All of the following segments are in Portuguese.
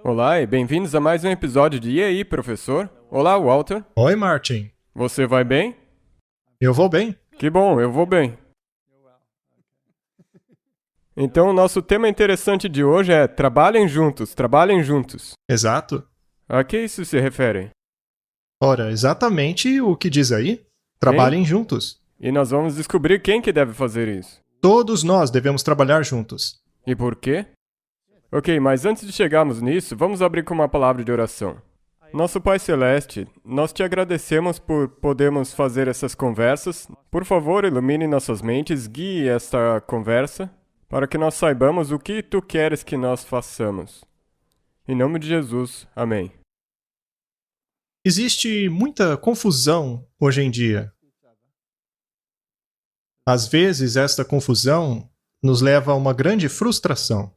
Olá e bem-vindos a mais um episódio de E aí, professor? Olá, Walter. Oi, Martin. Você vai bem? Eu vou bem. Que bom, eu vou bem. Então, o nosso tema interessante de hoje é trabalhem juntos, trabalhem juntos. Exato. A que isso se refere? Ora, exatamente o que diz aí. Trabalhem juntos. E nós vamos descobrir quem que deve fazer isso. Todos nós devemos trabalhar juntos. E por quê? Ok, mas antes de chegarmos nisso, vamos abrir com uma palavra de oração. Nosso Pai Celeste, nós te agradecemos por podermos fazer essas conversas. Por favor, ilumine nossas mentes, guie esta conversa, para que nós saibamos o que Tu queres que nós façamos. Em nome de Jesus, amém. Existe muita confusão hoje em dia. Às vezes, esta confusão nos leva a uma grande frustração.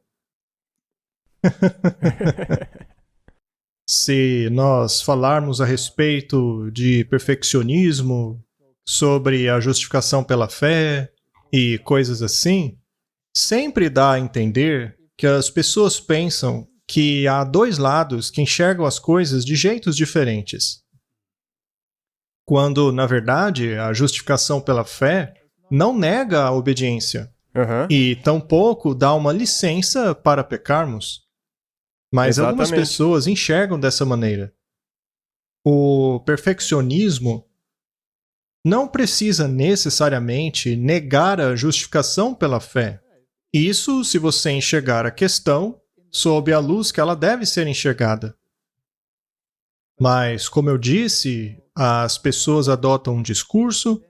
Se nós falarmos a respeito de perfeccionismo, sobre a justificação pela fé e coisas assim, sempre dá a entender que as pessoas pensam que há dois lados que enxergam as coisas de jeitos diferentes. Quando, na verdade, a justificação pela fé não nega a obediência e tampouco dá uma licença para pecarmos. Mas algumas pessoas enxergam dessa maneira. O perfeccionismo não precisa necessariamente negar a justificação pela fé. Isso se você enxergar a questão sob a luz que ela deve ser enxergada. Mas, como eu disse, as pessoas adotam um discurso,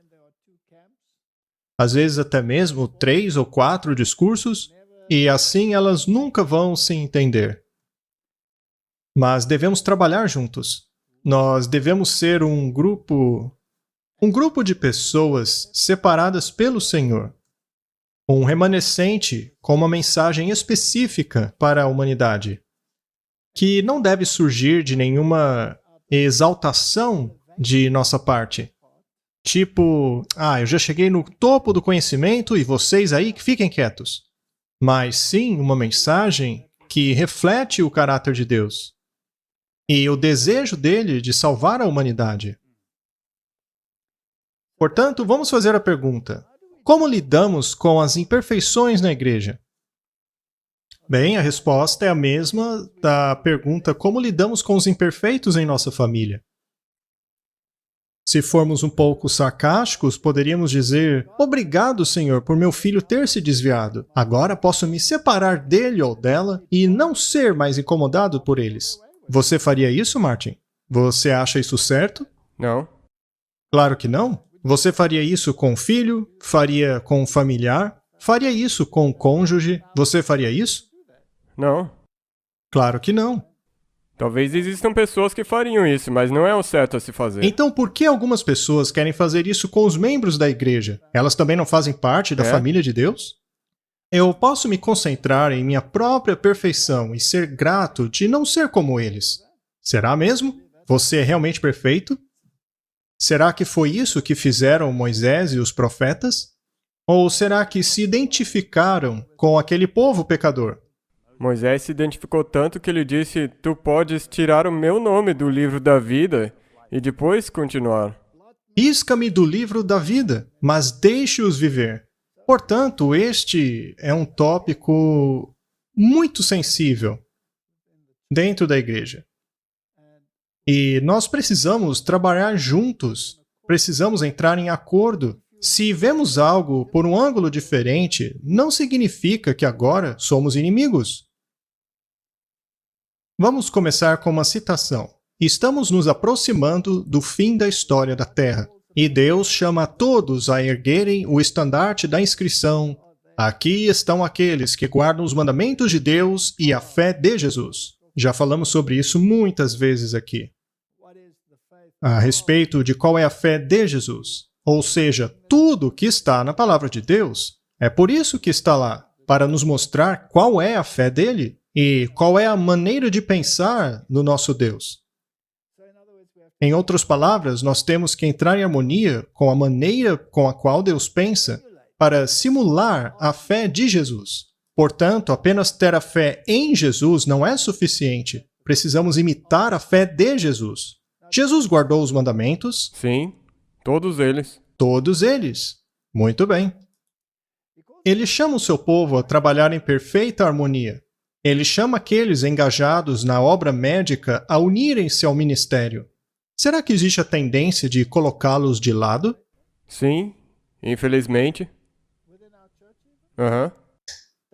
às vezes até mesmo 3 ou 4 discursos, e assim elas nunca vão se entender. Mas devemos trabalhar juntos. Nós devemos ser um grupo de pessoas separadas pelo Senhor. Um remanescente com uma mensagem específica para a humanidade, que não deve surgir de nenhuma exaltação de nossa parte. Tipo, eu já cheguei no topo do conhecimento e vocês aí que fiquem quietos. Mas sim uma mensagem que reflete o caráter de Deus e o desejo dele de salvar a humanidade. Portanto, vamos fazer a pergunta: como lidamos com as imperfeições na igreja? Bem, a resposta é a mesma da pergunta como lidamos com os imperfeitos em nossa família. Se formos um pouco sarcásticos, poderíamos dizer: obrigado, Senhor, por meu filho ter se desviado. Agora posso me separar dele ou dela e não ser mais incomodado por eles. Você faria isso, Martin? Você acha isso certo? Não. Claro que não. Você faria isso com o filho? Faria com o familiar? Faria isso com o cônjuge? Você faria isso? Não. Claro que não. Talvez existam pessoas que fariam isso, mas não é o certo a se fazer. Então, por que algumas pessoas querem fazer isso com os membros da igreja? Elas também não fazem parte da família de Deus? Eu posso me concentrar em minha própria perfeição e ser grato de não ser como eles. Será mesmo? Você é realmente perfeito? Será que foi isso que fizeram Moisés e os profetas? Ou será que se identificaram com aquele povo pecador? Moisés se identificou tanto que ele disse: tu podes tirar o meu nome do livro da vida e depois continuar. Risca-me do livro da vida, mas deixe-os viver. Portanto, este é um tópico muito sensível dentro da igreja. E nós precisamos trabalhar juntos, precisamos entrar em acordo. Se vemos algo por um ângulo diferente, não significa que agora somos inimigos. Vamos começar com uma citação. Estamos nos aproximando do fim da história da Terra. E Deus chama a todos a erguerem o estandarte da inscrição: aqui estão aqueles que guardam os mandamentos de Deus e a fé de Jesus. Já falamos sobre isso muitas vezes aqui. A respeito de qual é a fé de Jesus. Ou seja, tudo que está na palavra de Deus. É por isso que está lá, para nos mostrar qual é a fé dele e qual é a maneira de pensar no nosso Deus. Em outras palavras, nós temos que entrar em harmonia com a maneira com a qual Deus pensa para simular a fé de Jesus. Portanto, apenas ter a fé em Jesus não é suficiente. Precisamos imitar a fé de Jesus. Jesus guardou os mandamentos? Sim, todos eles. Todos eles. Muito bem. Ele chama o seu povo a trabalhar em perfeita harmonia. Ele chama aqueles engajados na obra médica a unirem-se ao ministério. Será que existe a tendência de colocá-los de lado? Sim, infelizmente. Aham.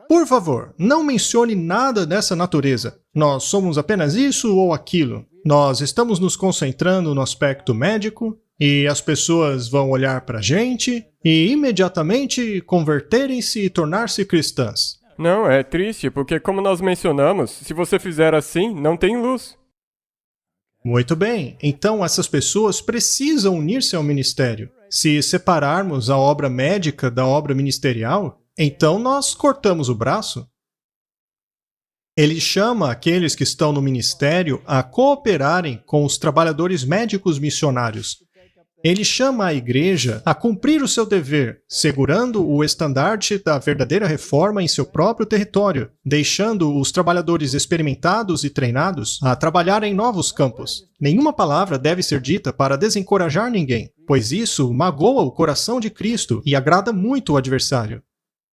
Por favor, não mencione nada dessa natureza. Nós somos apenas isso ou aquilo. Nós estamos nos concentrando no aspecto médico e as pessoas vão olhar para a gente e imediatamente converterem-se e tornar-se cristãs. Não, é triste, porque como nós mencionamos, se você fizer assim, não tem luz. Muito bem, então essas pessoas precisam unir-se ao ministério. Se separarmos a obra médica da obra ministerial, então nós cortamos o braço. Ele chama aqueles que estão no ministério a cooperarem com os trabalhadores médicos missionários. Ele chama a igreja a cumprir o seu dever, segurando o estandarte da verdadeira reforma em seu próprio território, deixando os trabalhadores experimentados e treinados a trabalhar em novos campos. Nenhuma palavra deve ser dita para desencorajar ninguém, pois isso magoa o coração de Cristo e agrada muito o adversário.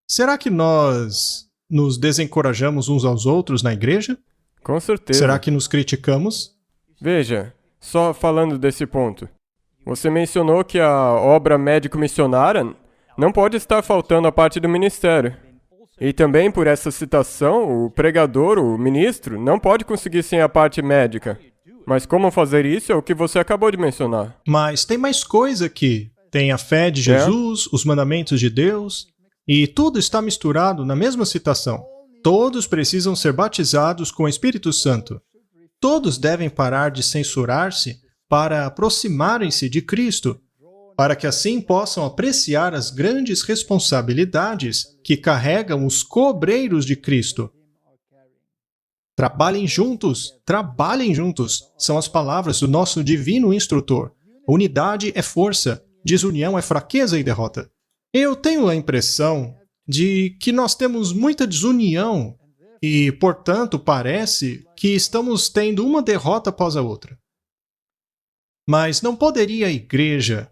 Será que nós nos desencorajamos uns aos outros na igreja? Com certeza. Será que nos criticamos? Veja, só falando desse ponto. Você mencionou que a obra médico-missionária não pode estar faltando a parte do ministério. E também, por essa citação, o pregador, o ministro, não pode conseguir sem a parte médica. Mas como fazer isso é o que você acabou de mencionar. Mas tem mais coisa aqui. Tem a fé de Jesus, os mandamentos de Deus, e tudo está misturado na mesma citação. Todos precisam ser batizados com o Espírito Santo. Todos devem parar de censurar-se para aproximarem-se de Cristo, para que assim possam apreciar as grandes responsabilidades que carregam os cobreiros de Cristo. Trabalhem juntos, são as palavras do nosso divino instrutor. Unidade é força, desunião é fraqueza e derrota. Eu tenho a impressão de que nós temos muita desunião e, portanto, parece que estamos tendo uma derrota após a outra. Mas não poderia a igreja,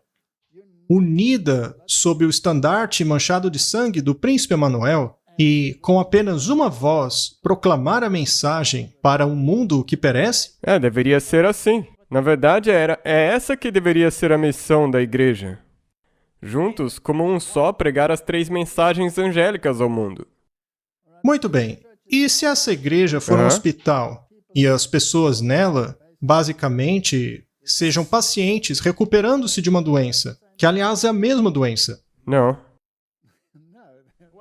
unida sob o estandarte manchado de sangue do príncipe Emanuel, e com apenas uma voz proclamar a mensagem para um mundo que perece? Deveria ser assim. Na verdade, é essa que deveria ser a missão da igreja. Juntos, como um só, pregar as 3 mensagens angélicas ao mundo. Muito bem. E se essa igreja for um hospital e as pessoas nela, basicamente, sejam pacientes recuperando-se de uma doença, que aliás é a mesma doença? Não.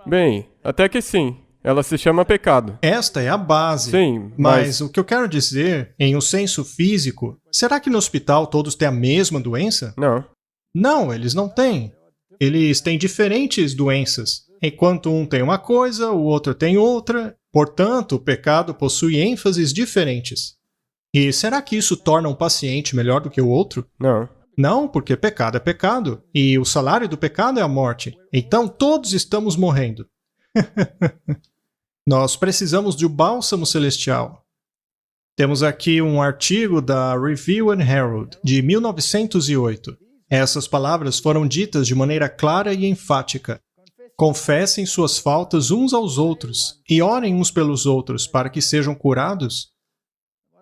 Bem, até que sim. Ela se chama pecado. Esta é a base. Sim, mas o que eu quero dizer, em um senso físico, será que no hospital todos têm a mesma doença? Não. Não, eles não têm. Eles têm diferentes doenças. Enquanto um tem uma coisa, o outro tem outra. Portanto, o pecado possui ênfases diferentes. E será que isso torna um paciente melhor do que o outro? Não. Não, porque pecado é pecado. E o salário do pecado é a morte. Então todos estamos morrendo. Nós precisamos de um bálsamo celestial. Temos aqui um artigo da Review and Herald, de 1908. Essas palavras foram ditas de maneira clara e enfática. Confessem suas faltas uns aos outros e orem uns pelos outros para que sejam curados.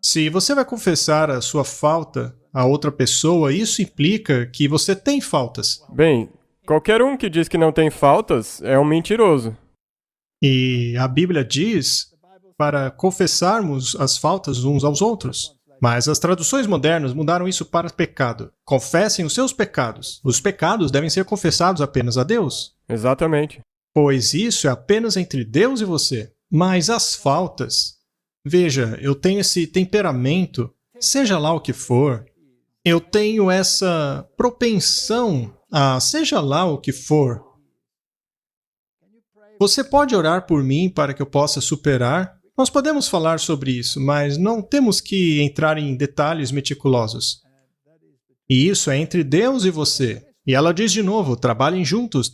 Se você vai confessar a sua falta a outra pessoa, isso implica que você tem faltas. Bem, qualquer um que diz que não tem faltas é um mentiroso. E a Bíblia diz para confessarmos as faltas uns aos outros. Mas as traduções modernas mudaram isso para pecado. Confessem os seus pecados. Os pecados devem ser confessados apenas a Deus. Exatamente. Pois isso é apenas entre Deus e você. Mas as faltas... Veja, eu tenho esse temperamento, seja lá o que for. Eu tenho essa propensão a seja lá o que for. Você pode orar por mim para que eu possa superar? Nós podemos falar sobre isso, mas não temos que entrar em detalhes meticulosos. E isso é entre Deus e você. E ela diz de novo, trabalhem juntos,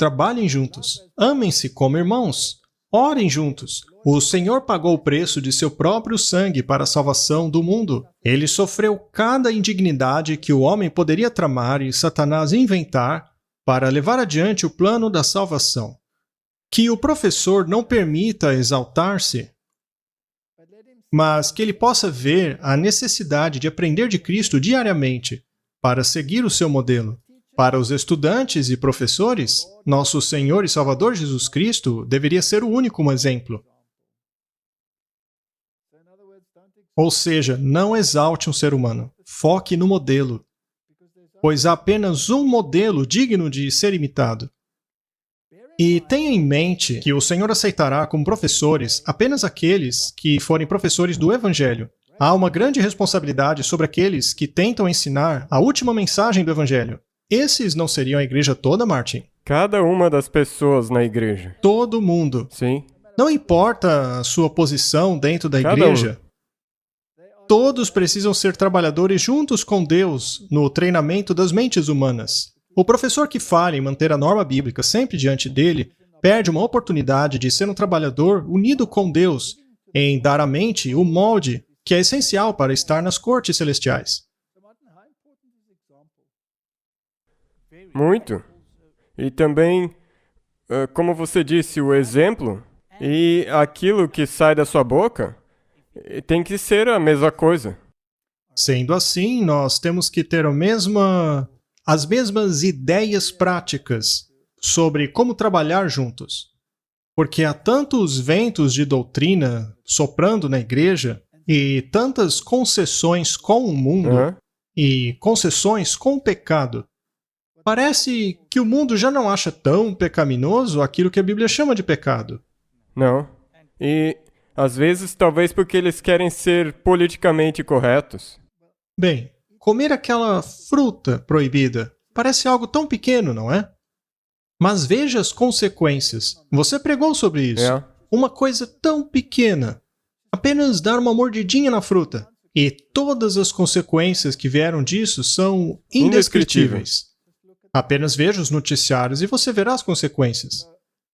amem-se como irmãos. Orem juntos. O Senhor pagou o preço de seu próprio sangue para a salvação do mundo. Ele sofreu cada indignidade que o homem poderia tramar e Satanás inventar para levar adiante o plano da salvação. Que o professor não permita exaltar-se, mas que ele possa ver a necessidade de aprender de Cristo diariamente para seguir o seu modelo. Para os estudantes e professores, nosso Senhor e Salvador Jesus Cristo deveria ser o único exemplo. Ou seja, não exalte um ser humano, foque no modelo, pois há apenas um modelo digno de ser imitado. E tenha em mente que o Senhor aceitará como professores apenas aqueles que forem professores do Evangelho. Há uma grande responsabilidade sobre aqueles que tentam ensinar a última mensagem do Evangelho. Esses não seriam a igreja toda, Martin? Cada uma das pessoas na igreja. Todo mundo. Sim. Não importa a sua posição dentro da igreja. Todos precisam ser trabalhadores juntos com Deus no treinamento das mentes humanas. O professor que falha em manter a norma bíblica sempre diante dele perde uma oportunidade de ser um trabalhador unido com Deus em dar à mente o molde que é essencial para estar nas cortes celestiais. Muito. E também, como você disse, o exemplo e aquilo que sai da sua boca tem que ser a mesma coisa. Sendo assim, nós temos que ter as mesmas ideias práticas sobre como trabalhar juntos. Porque há tantos ventos de doutrina soprando na igreja e tantas concessões com o mundo e concessões com o pecado. Parece que o mundo já não acha tão pecaminoso aquilo que a Bíblia chama de pecado. Não. E, às vezes, talvez porque eles querem ser politicamente corretos. Bem, comer aquela fruta proibida parece algo tão pequeno, não é? Mas veja as consequências. Você pregou sobre isso. Uma coisa tão pequena. Apenas dar uma mordidinha na fruta. E todas as consequências que vieram disso são indescritíveis. Apenas veja os noticiários e você verá as consequências.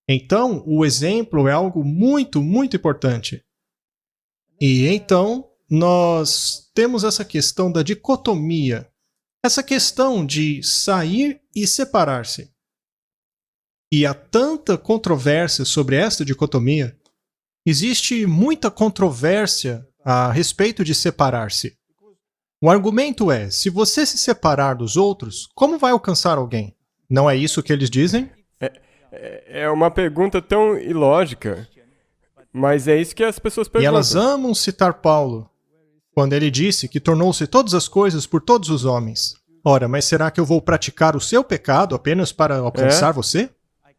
Então, o exemplo é algo muito, muito importante. E então, nós temos essa questão da dicotomia. Essa questão de sair e separar-se. E há tanta controvérsia sobre esta dicotomia. Existe muita controvérsia a respeito de separar-se. O argumento é, se você se separar dos outros, como vai alcançar alguém? Não é isso que eles dizem? É uma pergunta tão ilógica, mas é isso que as pessoas perguntam. E elas amam citar Paulo, quando ele disse que tornou-se todas as coisas por todos os homens. Ora, mas será que eu vou praticar o seu pecado apenas para alcançar você?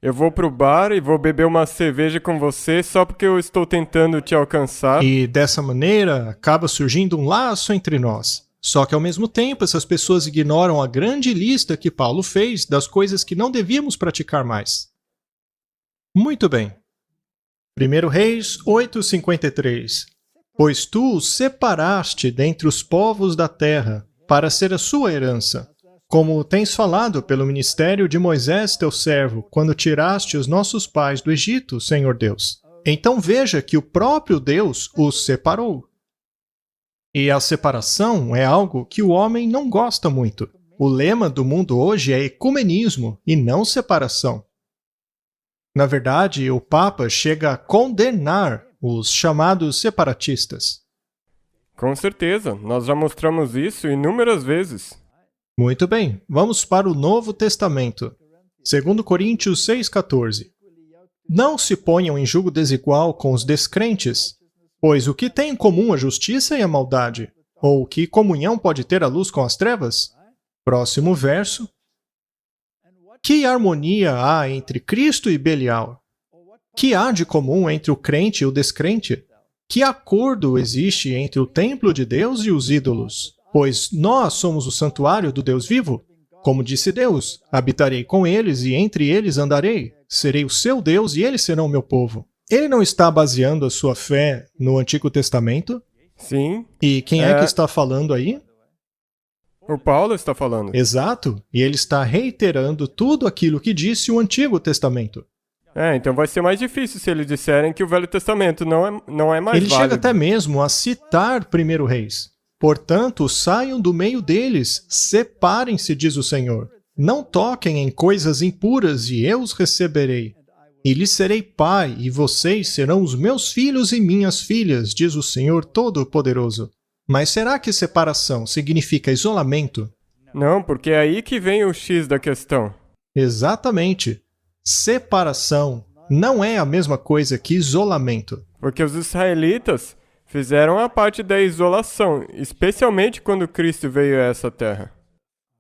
Eu vou pro bar e vou beber uma cerveja com você só porque eu estou tentando te alcançar. E dessa maneira, acaba surgindo um laço entre nós. Só que, ao mesmo tempo, essas pessoas ignoram a grande lista que Paulo fez das coisas que não devíamos praticar mais. Muito bem. 1 Reis 8:53. Pois tu os separaste dentre os povos da terra, para ser a sua herança, como tens falado pelo ministério de Moisés, teu servo, quando tiraste os nossos pais do Egito, Senhor Deus. Então veja que o próprio Deus os separou. E a separação é algo que o homem não gosta muito. O lema do mundo hoje é ecumenismo e não separação. Na verdade, o Papa chega a condenar os chamados separatistas. Com certeza, nós já mostramos isso inúmeras vezes. Muito bem, vamos para o Novo Testamento. 2 Coríntios 6,14. Não se ponham em julgo desigual com os descrentes, pois o que tem em comum a justiça e a maldade? Ou que comunhão pode ter a luz com as trevas? Próximo verso. Que harmonia há entre Cristo e Belial? Que há de comum entre o crente e o descrente? Que acordo existe entre o templo de Deus e os ídolos? Pois nós somos o santuário do Deus vivo. Como disse Deus, habitarei com eles e entre eles andarei. Serei o seu Deus e eles serão o meu povo. Ele não está baseando a sua fé no Antigo Testamento? Sim. E quem é que está falando aí? O Paulo está falando. Exato. E ele está reiterando tudo aquilo que disse o Antigo Testamento. Então vai ser mais difícil se eles disserem que o Velho Testamento não é mais Ele válido. chega até mesmo a citar 1 Reis. Portanto, saiam do meio deles, separem-se, diz o Senhor. Não toquem em coisas impuras e eu os receberei. E lhes serei pai, e vocês serão os meus filhos e minhas filhas, diz o Senhor Todo-Poderoso. Mas será que separação significa isolamento? Não, porque é aí que vem o X da questão. Exatamente. Separação não é a mesma coisa que isolamento. Porque os israelitas fizeram a parte da isolação, especialmente quando Cristo veio a essa terra.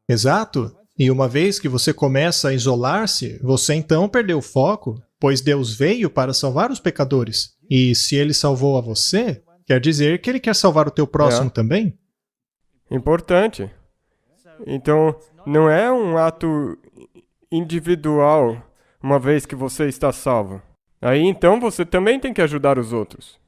Exato. E uma vez que você começa a isolar-se, você então perdeu o foco, pois Deus veio para salvar os pecadores. E se Ele salvou a você, quer dizer que Ele quer salvar o teu próximo também? Importante. Então, não é um ato individual, uma vez que você está salvo. Aí então você também tem que ajudar os outros.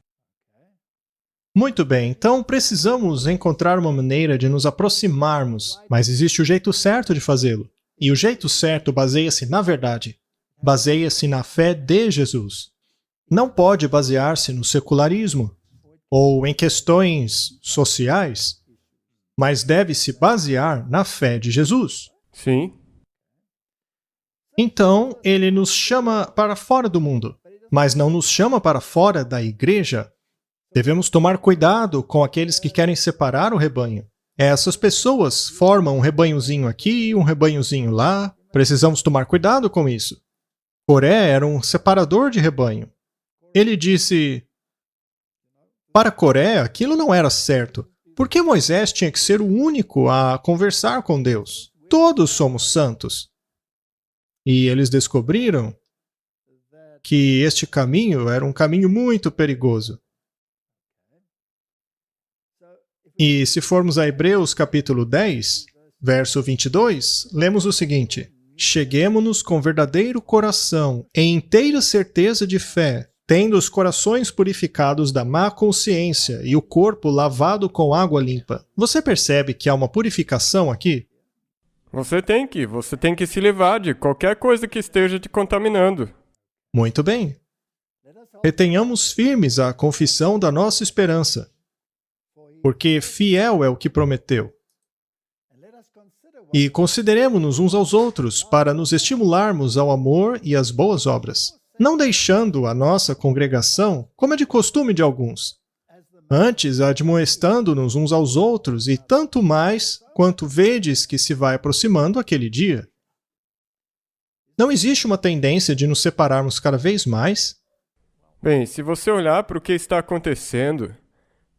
Muito bem, então precisamos encontrar uma maneira de nos aproximarmos, mas existe o jeito certo de fazê-lo. E o jeito certo baseia-se na verdade. Baseia-se na fé de Jesus. Não pode basear-se no secularismo ou em questões sociais, mas deve se basear na fé de Jesus. Sim. Então, ele nos chama para fora do mundo, mas não nos chama para fora da igreja. Devemos tomar cuidado com aqueles que querem separar o rebanho. Essas pessoas formam um rebanhozinho aqui e um rebanhozinho lá. Precisamos tomar cuidado com isso. Coré era um separador de rebanho. Ele disse: para Coré, aquilo não era certo. Por que Moisés tinha que ser o único a conversar com Deus? Todos somos santos. E eles descobriram que este caminho era um caminho muito perigoso. E se formos a Hebreus capítulo 10, verso 22, lemos o seguinte: cheguemo-nos com verdadeiro coração, em inteira certeza de fé, tendo os corações purificados da má consciência e o corpo lavado com água limpa. Você percebe que há uma purificação aqui? Você tem que se livrar de qualquer coisa que esteja te contaminando. Muito bem. Retenhamos firmes a confissão da nossa esperança, porque fiel é o que prometeu. E consideremo-nos uns aos outros para nos estimularmos ao amor e às boas obras, não deixando a nossa congregação, como é de costume de alguns, antes admoestando-nos uns aos outros, e tanto mais quanto vedes que se vai aproximando aquele dia. Não existe uma tendência de nos separarmos cada vez mais? Bem, se você olhar para o que está acontecendo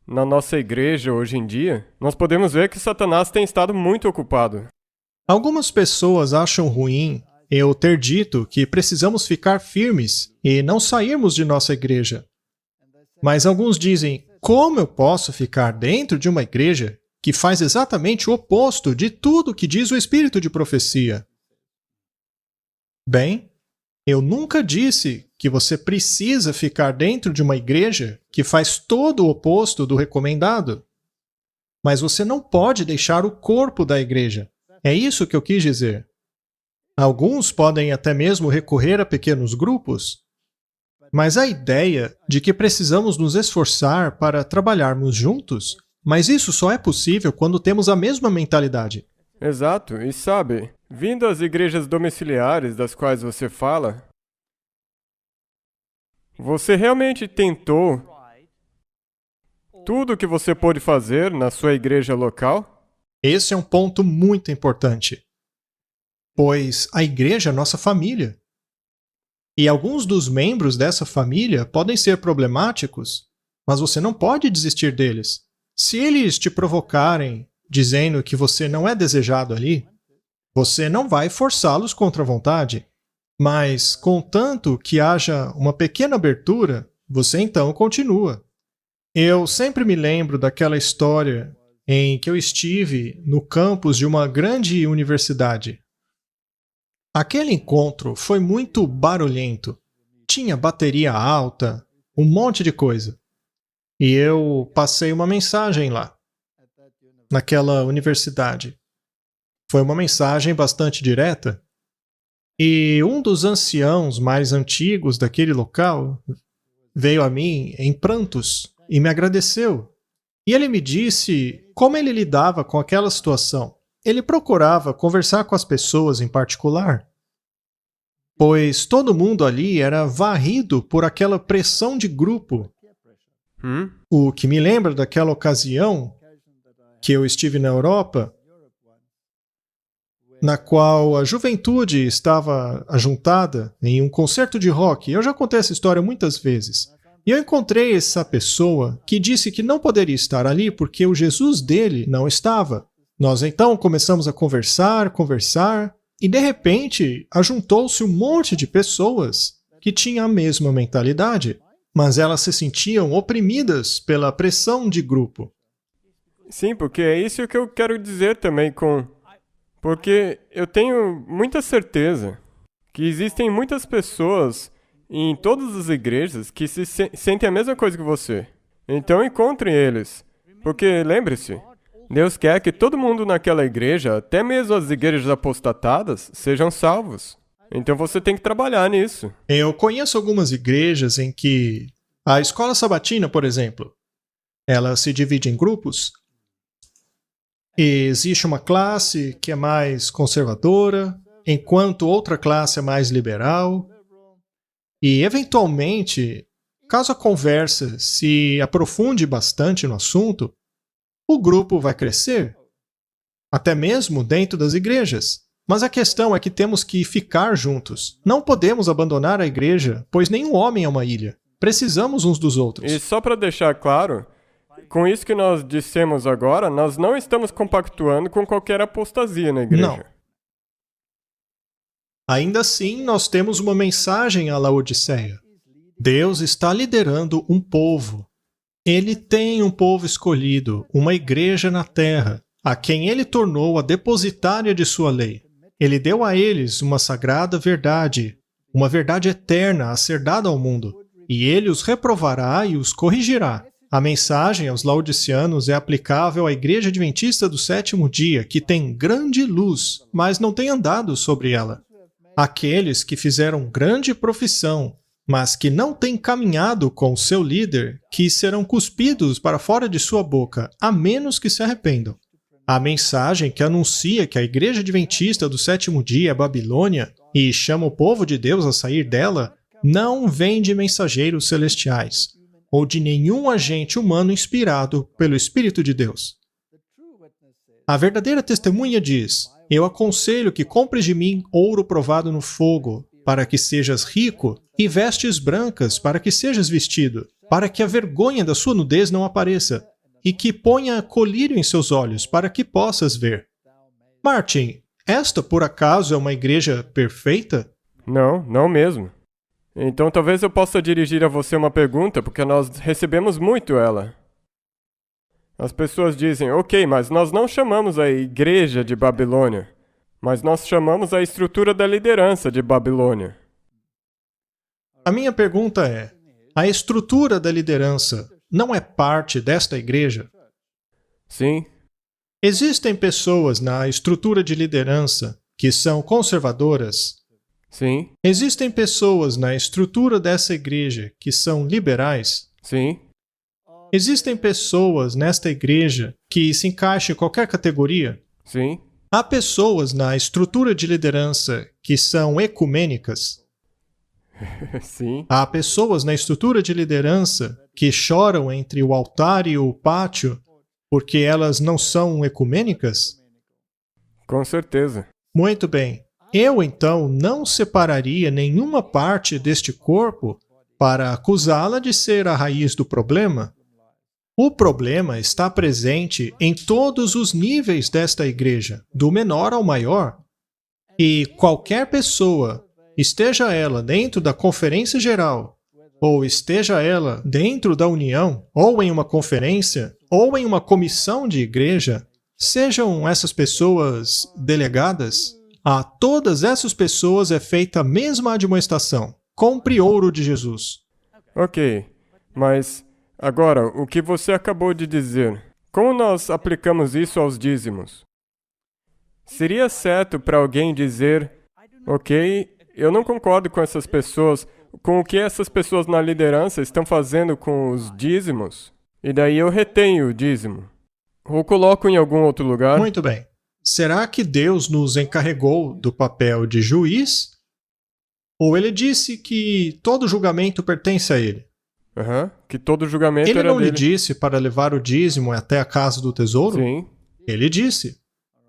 na nossa igreja hoje em dia, nós podemos ver que Satanás tem estado muito ocupado. Algumas pessoas acham ruim eu ter dito que precisamos ficar firmes e não sairmos de nossa igreja. Mas alguns dizem: como eu posso ficar dentro de uma igreja que faz exatamente o oposto de tudo que diz o espírito de profecia? Bem, eu nunca disse que você precisa ficar dentro de uma igreja que faz todo o oposto do recomendado. Mas você não pode deixar o corpo da igreja. É isso que eu quis dizer. Alguns podem até mesmo recorrer a pequenos grupos, mas a ideia de que precisamos nos esforçar para trabalharmos juntos, mas isso só é possível quando temos a mesma mentalidade. Exato, e sabe, vindo às igrejas domiciliares das quais você fala, você realmente tentou tudo o que você pôde fazer na sua igreja local? Esse é um ponto muito importante, pois a igreja é nossa família. E alguns dos membros dessa família podem ser problemáticos, mas você não pode desistir deles. Se eles te provocarem dizendo que você não é desejado ali, você não vai forçá-los contra a vontade. Mas, contanto que haja uma pequena abertura, você então continua. Eu sempre me lembro daquela história em que eu estive no campus de uma grande universidade. Aquele encontro foi muito barulhento. Tinha bateria alta, um monte de coisa. E eu passei uma mensagem lá, naquela universidade. Foi uma mensagem bastante direta. E um dos anciãos mais antigos daquele local veio a mim em prantos e me agradeceu. E ele me disse como ele lidava com aquela situação. Ele procurava conversar com as pessoas em particular, pois todo mundo ali era varrido por aquela pressão de grupo. O que me lembra daquela ocasião que eu estive na Europa, na qual a juventude estava ajuntada em um concerto de rock. Eu já contei essa história muitas vezes. E eu encontrei essa pessoa que disse que não poderia estar ali porque o Jesus dele não estava. Nós então começamos a conversar, e de repente ajuntou-se um monte de pessoas que tinham a mesma mentalidade, mas elas se sentiam oprimidas pela pressão de grupo. Sim, porque é isso que eu quero dizer também Porque eu tenho muita certeza que existem muitas pessoas em todas as igrejas que sentem a mesma coisa que você. Então encontre eles. Porque lembre-se, Deus quer que todo mundo naquela igreja, até mesmo as igrejas apostatadas, sejam salvos. Então você tem que trabalhar nisso. Eu conheço algumas igrejas em que a escola sabatina, por exemplo, ela se divide em grupos. E existe uma classe que é mais conservadora, enquanto outra classe é mais liberal. E, eventualmente, caso a conversa se aprofunde bastante no assunto, o grupo vai crescer, até mesmo dentro das igrejas. Mas a questão é que temos que ficar juntos. Não podemos abandonar a igreja, pois nenhum homem é uma ilha. Precisamos uns dos outros. E só para deixar claro, com isso que nós dissemos agora, nós não estamos compactuando com qualquer apostasia na igreja. Não. Ainda assim, nós temos uma mensagem à Laodiceia. Deus está liderando um povo. Ele tem um povo escolhido, uma igreja na terra, a quem ele tornou a depositária de sua lei. Ele deu a eles uma sagrada verdade, uma verdade eterna a ser dada ao mundo, e ele os reprovará e os corrigirá. A mensagem aos laodiceanos é aplicável à Igreja Adventista do Sétimo Dia, que tem grande luz, mas não tem andado sobre ela. Aqueles que fizeram grande profissão, mas que não têm caminhado com seu líder, que serão cuspidos para fora de sua boca, a menos que se arrependam. A mensagem que anuncia que a Igreja Adventista do Sétimo Dia é Babilônia e chama o povo de Deus a sair dela, não vem de mensageiros celestiais, ou de nenhum agente humano inspirado pelo Espírito de Deus. A verdadeira testemunha diz: eu aconselho que compres de mim ouro provado no fogo, para que sejas rico, e vestes brancas, para que sejas vestido, para que a vergonha da sua nudez não apareça, e que ponha colírio em seus olhos, para que possas ver. Martin, esta por acaso é uma igreja perfeita? Não, não mesmo. Então talvez eu possa dirigir a você uma pergunta, porque nós recebemos muito ela. As pessoas dizem, ok, mas nós não chamamos a igreja de Babilônia, mas nós chamamos a estrutura da liderança de Babilônia. A minha pergunta é, a estrutura da liderança não é parte desta igreja? Sim. Existem pessoas na estrutura de liderança que são conservadoras? Sim. Existem pessoas na estrutura dessa igreja que são liberais? Sim. Existem pessoas nesta igreja que se encaixam em qualquer categoria? Sim. Há pessoas na estrutura de liderança que são ecumênicas? Sim. Há pessoas na estrutura de liderança que choram entre o altar e o pátio porque elas não são ecumênicas? Com certeza. Muito bem. Eu, então, não separaria nenhuma parte deste corpo para acusá-la de ser a raiz do problema. O problema está presente em todos os níveis desta igreja, do menor ao maior. E qualquer pessoa, esteja ela dentro da conferência geral, ou esteja ela dentro da união, ou em uma conferência, ou em uma comissão de igreja, sejam essas pessoas delegadas, a todas essas pessoas é feita a mesma admoestação. Compre ouro de Jesus. Ok, mas agora, o que você acabou de dizer, como nós aplicamos isso aos dízimos? Seria certo para alguém dizer, Ok, eu não concordo com essas pessoas, com o que essas pessoas na liderança estão fazendo com os dízimos, e daí eu retenho o dízimo. Ou coloco em algum outro lugar. Muito bem. Será que Deus nos encarregou do papel de juiz? Ou ele disse que todo julgamento pertence a ele? Que todo julgamento Ele era não lhe dele. disse para levar o dízimo até a casa do tesouro? Sim, Ele disse.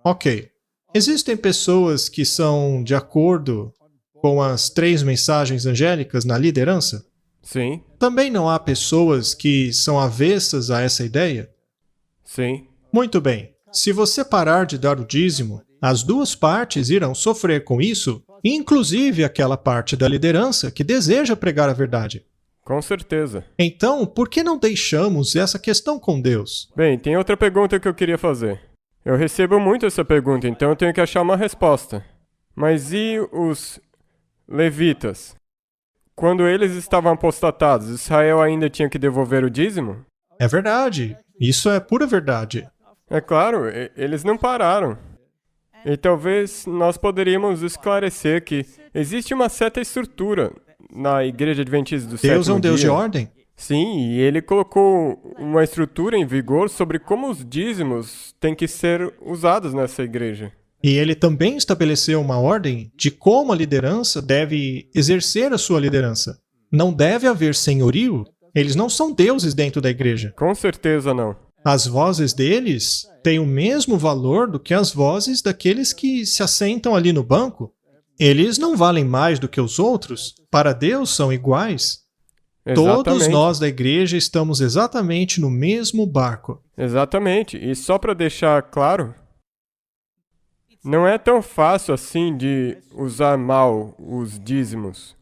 Ok. Existem pessoas que são de acordo com as 3 mensagens angélicas na liderança? sim, Também não há pessoas que são avessas a essa ideia? sim. Muito bem. Se você parar de dar o dízimo, as 2 partes irão sofrer com isso, inclusive aquela parte da liderança que deseja pregar a verdade. Com certeza. Então, por que não deixamos essa questão com Deus? Bem, tem outra pergunta que eu queria fazer. Eu recebo muito essa pergunta, então eu tenho que achar uma resposta. Mas e os levitas? Quando eles estavam apostatados, Israel ainda tinha que devolver o dízimo? É verdade. Isso é pura verdade. É claro, eles não pararam. E talvez nós poderíamos esclarecer que existe uma certa estrutura na Igreja Adventista do Deus é Sétimo um Deus de Dia. ordem. Sim, e ele colocou uma estrutura em vigor sobre como os dízimos têm que ser usados nessa igreja. E ele também estabeleceu uma ordem de como a liderança deve exercer a sua liderança. Não deve haver senhorio. Eles não são deuses dentro da igreja. Com certeza não. As vozes deles têm o mesmo valor do que as vozes daqueles que se assentam ali no banco. Eles não valem mais do que os outros. Para Deus são iguais. Todos Exatamente. nós da igreja estamos exatamente no mesmo barco. Exatamente. E só para deixar claro, não é tão fácil assim de usar mal os dízimos.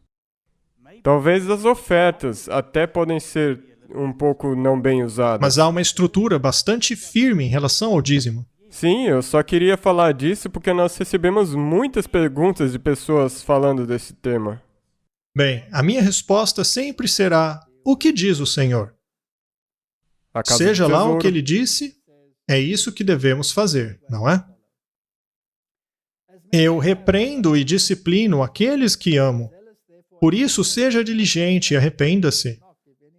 Talvez as ofertas até podem ser um pouco não bem usadas. Mas há uma estrutura bastante firme em relação ao dízimo. Sim, eu só queria falar disso porque nós recebemos muitas perguntas de pessoas falando desse tema. Bem, a minha resposta sempre será: o que diz o Senhor? A casa Seja do lá o tesouro. que ele disse, é isso que devemos fazer, não é? Eu repreendo e disciplino aqueles que amo. Por isso, seja diligente e arrependa-se.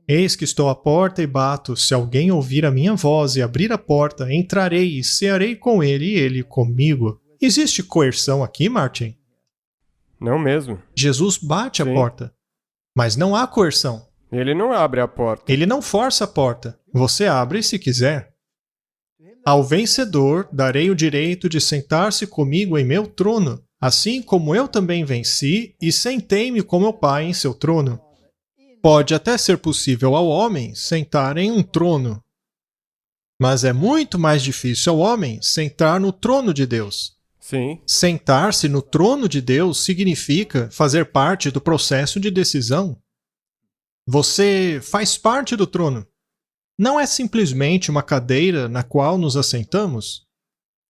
Eis que estou à porta e bato. Se alguém ouvir a minha voz e abrir a porta, entrarei e cearei com ele e ele comigo. Existe coerção aqui, Martin? Não mesmo. Jesus bate a Sim. porta. Mas não há coerção. Ele não abre a porta. Ele não força a porta. Você abre se quiser. Ao vencedor darei o direito de sentar-se comigo em meu trono, assim como eu também venci e sentei-me com meu Pai em seu trono. Pode até ser possível ao homem sentar em um trono, mas é muito mais difícil ao homem sentar no trono de Deus. Sim, Sentar-se no trono de Deus significa fazer parte do processo de decisão. Você faz parte do trono. Não é simplesmente uma cadeira na qual nos assentamos,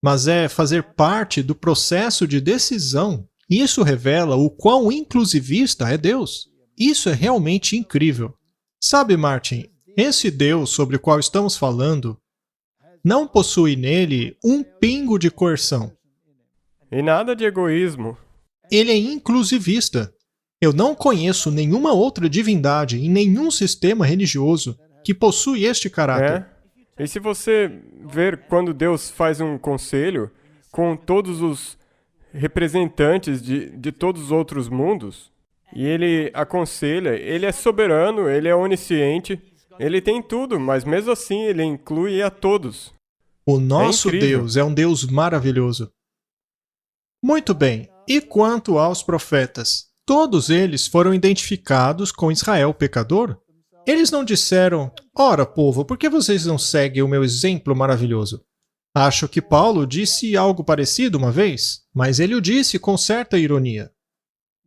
mas é fazer parte do processo de decisão. Isso revela o quão inclusivista é Deus. Isso é realmente incrível. Sabe, Martin, esse Deus sobre o qual estamos falando não possui nele um pingo de coerção. e nada de egoísmo. Ele é inclusivista. Eu não conheço nenhuma outra divindade em nenhum sistema religioso que possui este caráter. E se você ver quando Deus faz um conselho com todos os representantes de todos os outros mundos, e ele aconselha, ele é soberano, ele é onisciente, ele tem tudo, mas mesmo assim ele inclui a todos. O nosso incrível. Deus é um Deus maravilhoso. Muito bem. E quanto aos profetas? Todos eles foram identificados com Israel pecador? Eles não disseram: ora, povo, por que vocês não seguem o meu exemplo maravilhoso? Acho que Paulo disse algo parecido uma vez, mas ele o disse com certa ironia.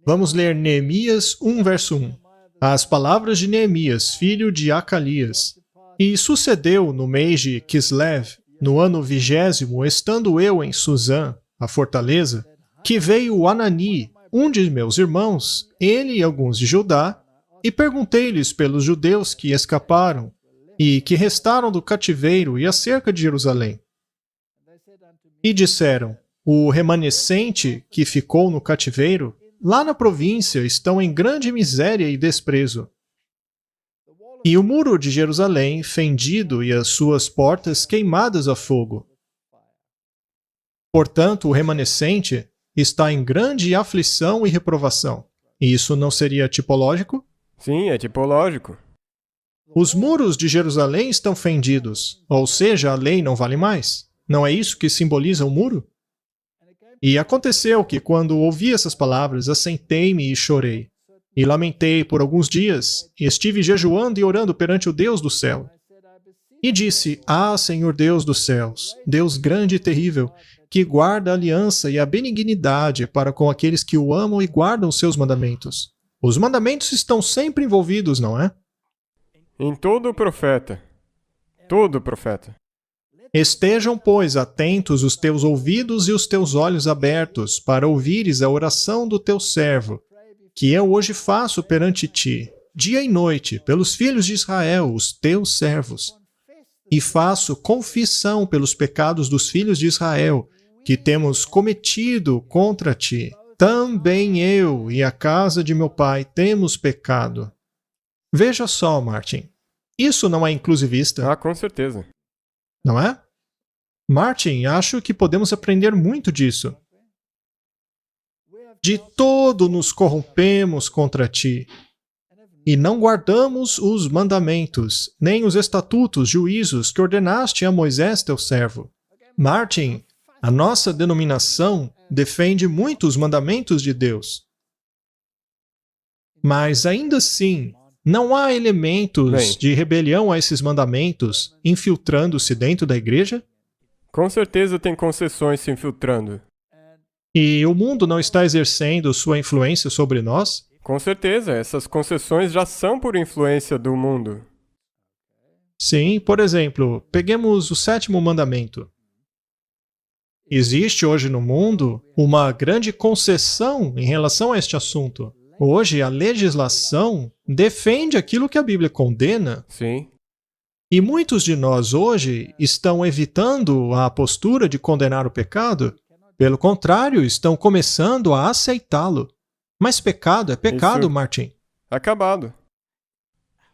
Vamos ler Neemias 1, verso 1. As palavras de Neemias, filho de Acalias. E sucedeu no mês de Kislev, no ano 20º, estando eu em Suzã, a fortaleza, que veio Anani, um de meus irmãos, ele e alguns de Judá, e perguntei-lhes pelos judeus que escaparam e que restaram do cativeiro e acerca de Jerusalém. E disseram: o remanescente que ficou no cativeiro, lá na província, estão em grande miséria e desprezo. E o muro de Jerusalém fendido e as suas portas queimadas a fogo. Portanto, o remanescente está em grande aflição e reprovação. E isso não seria tipológico? Sim, é tipológico. Os muros de Jerusalém estão fendidos, ou seja, a lei não vale mais. Não é isso que simboliza o muro? E aconteceu que, quando ouvi essas palavras, assentei-me e chorei. E lamentei por alguns dias, e estive jejuando e orando perante o Deus do céu. E disse: Ah, Senhor Deus dos céus, Deus grande e terrível, que guarda a aliança e a benignidade para com aqueles que o amam e guardam os seus mandamentos. Os mandamentos estão sempre envolvidos, não é? Em todo profeta. Todo profeta. Estejam, pois, atentos os teus ouvidos e os teus olhos abertos, para ouvires a oração do teu servo, que eu hoje faço perante ti, dia e noite, pelos filhos de Israel, os teus servos. E faço confissão pelos pecados dos filhos de Israel, que temos cometido contra ti. Também eu e a casa de meu pai temos pecado. Veja só, Martin, isso não é inclusivista? Ah, com certeza. Não é? Martin, acho que podemos aprender muito disso. De todo nos corrompemos contra ti, e não guardamos os mandamentos, nem os estatutos, juízos que ordenaste a Moisés, teu servo. Martin, a nossa denominação defende muito os mandamentos de Deus. Mas ainda assim, não há elementos de rebelião a esses mandamentos infiltrando-se dentro da igreja? Com certeza tem concessões se infiltrando. E o mundo não está exercendo sua influência sobre nós? Com certeza, essas concessões já são por influência do mundo. Sim, por exemplo, peguemos o 7º mandamento. Existe hoje no mundo uma grande concessão em relação a este assunto. Hoje, a legislação defende aquilo que a Bíblia condena. Sim. E muitos de nós hoje estão evitando a postura de condenar o pecado. Pelo contrário, estão começando a aceitá-lo. Mas pecado é pecado, Isso. Martin. Acabado.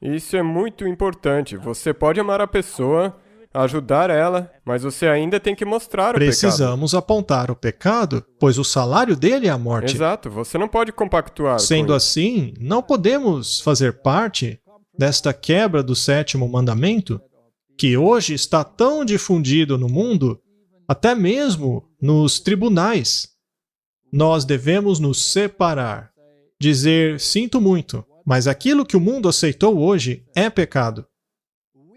Isso é muito importante. Você pode amar a pessoa, ajudar ela, mas você ainda tem que mostrar o pecado. Precisamos apontar o pecado, pois o salário dele é a morte. Exato, você não pode compactuar Sendo com isso. assim, não podemos fazer parte desta quebra do 7º mandamento, que hoje está tão difundido no mundo, até mesmo nos tribunais. Nós devemos nos separar, dizer: sinto muito, mas aquilo que o mundo aceitou hoje é pecado.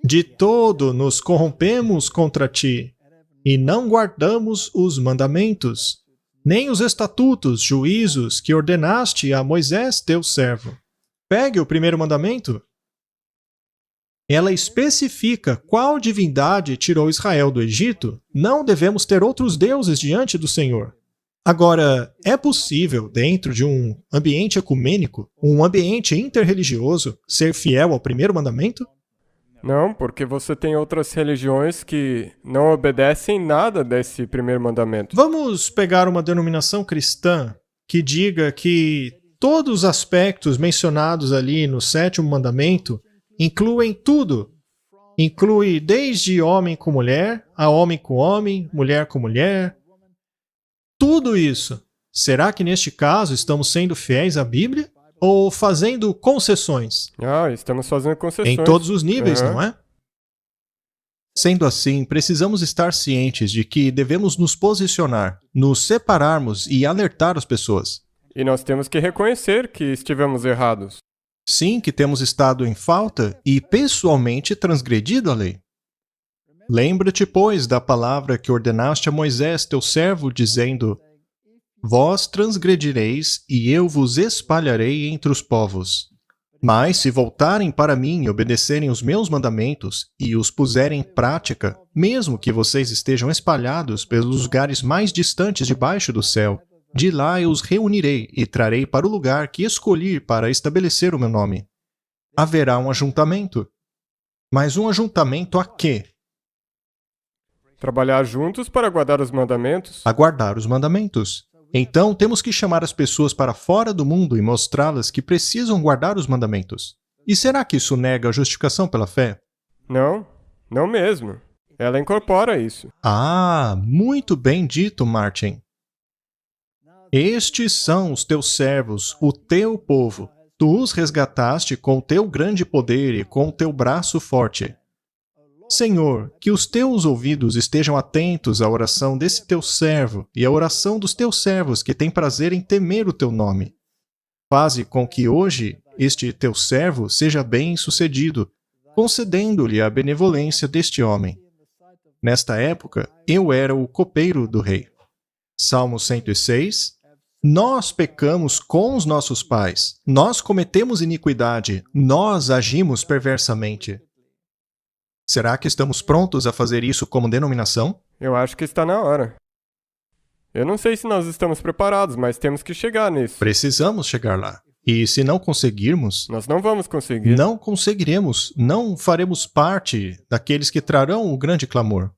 De todo nos corrompemos contra ti, e não guardamos os mandamentos, nem os estatutos, juízos que ordenaste a Moisés, teu servo. Pegue o 1º mandamento. Ela especifica qual divindade tirou Israel do Egito. Não devemos ter outros deuses diante do Senhor. Agora, é possível, dentro de um ambiente ecumênico, um ambiente interreligioso, ser fiel ao 1º mandamento? Não, porque você tem outras religiões que não obedecem nada desse 1º mandamento. Vamos pegar uma denominação cristã que diga que todos os aspectos mencionados ali no 7º mandamento incluem tudo. Inclui desde homem com mulher, a homem com homem, mulher com mulher. Tudo isso. Será que neste caso estamos sendo fiéis à Bíblia? Ou fazendo concessões? Ah, estamos fazendo concessões. Em todos os níveis, Uhum. não é? Sendo assim, precisamos estar cientes de que devemos nos posicionar, nos separarmos e alertar as pessoas. E nós temos que reconhecer que estivemos errados. Sim, que temos estado em falta e pessoalmente transgredido a lei. Lembra-te, pois, da palavra que ordenaste a Moisés, teu servo, dizendo: Vós transgredireis e eu vos espalharei entre os povos. Mas se voltarem para mim e obedecerem os meus mandamentos e os puserem em prática, mesmo que vocês estejam espalhados pelos lugares mais distantes debaixo do céu, de lá eu os reunirei e trarei para o lugar que escolhi para estabelecer o meu nome. Haverá um ajuntamento. Mas um ajuntamento a quê? Trabalhar juntos para guardar os mandamentos. A guardar os mandamentos. Então, temos que chamar as pessoas para fora do mundo e mostrá-las que precisam guardar os mandamentos. E será que isso nega a justificação pela fé? Não, não mesmo. Ela incorpora isso. Ah, muito bem dito, Martin. Estes são os teus servos, o teu povo. Tu os resgataste com teu grande poder e com teu braço forte. Senhor, que os teus ouvidos estejam atentos à oração desse teu servo e à oração dos teus servos que têm prazer em temer o teu nome. Faze com que hoje este teu servo seja bem-sucedido, concedendo-lhe a benevolência deste homem. Nesta época, eu era o copeiro do rei. Salmo 106. Nós pecamos com os nossos pais. Nós cometemos iniquidade. Nós agimos perversamente. Será que estamos prontos a fazer isso como denominação? Eu acho que está na hora. Eu não sei se nós estamos preparados, mas temos que chegar nisso. Precisamos chegar lá. E se não conseguirmos, Nós não vamos conseguir. não conseguiremos, não faremos parte daqueles que trarão o grande clamor.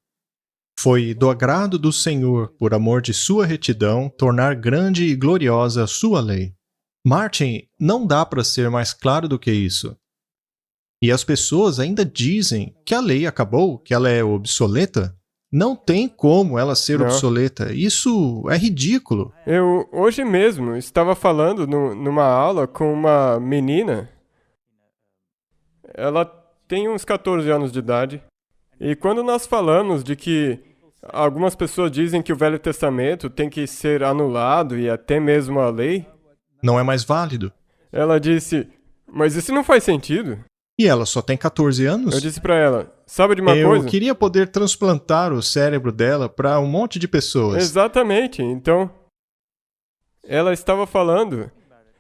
Foi do agrado do Senhor, por amor de sua retidão, tornar grande e gloriosa a sua lei. Martin, não dá para ser mais claro do que isso. E as pessoas ainda dizem que a lei acabou, que ela é obsoleta. Não tem como ela ser Não. obsoleta. Isso é ridículo. Eu, hoje mesmo, estava falando numa aula com uma menina. Ela tem uns 14 anos de idade. E quando nós falamos de que algumas pessoas dizem que o Velho Testamento tem que ser anulado e até mesmo a lei, Não é mais válido. ela disse, mas isso não faz sentido. E ela só tem 14 anos? Eu disse pra ela, sabe de uma Eu coisa? queria poder transplantar o cérebro dela para um monte de pessoas. Exatamente, então, ela estava falando,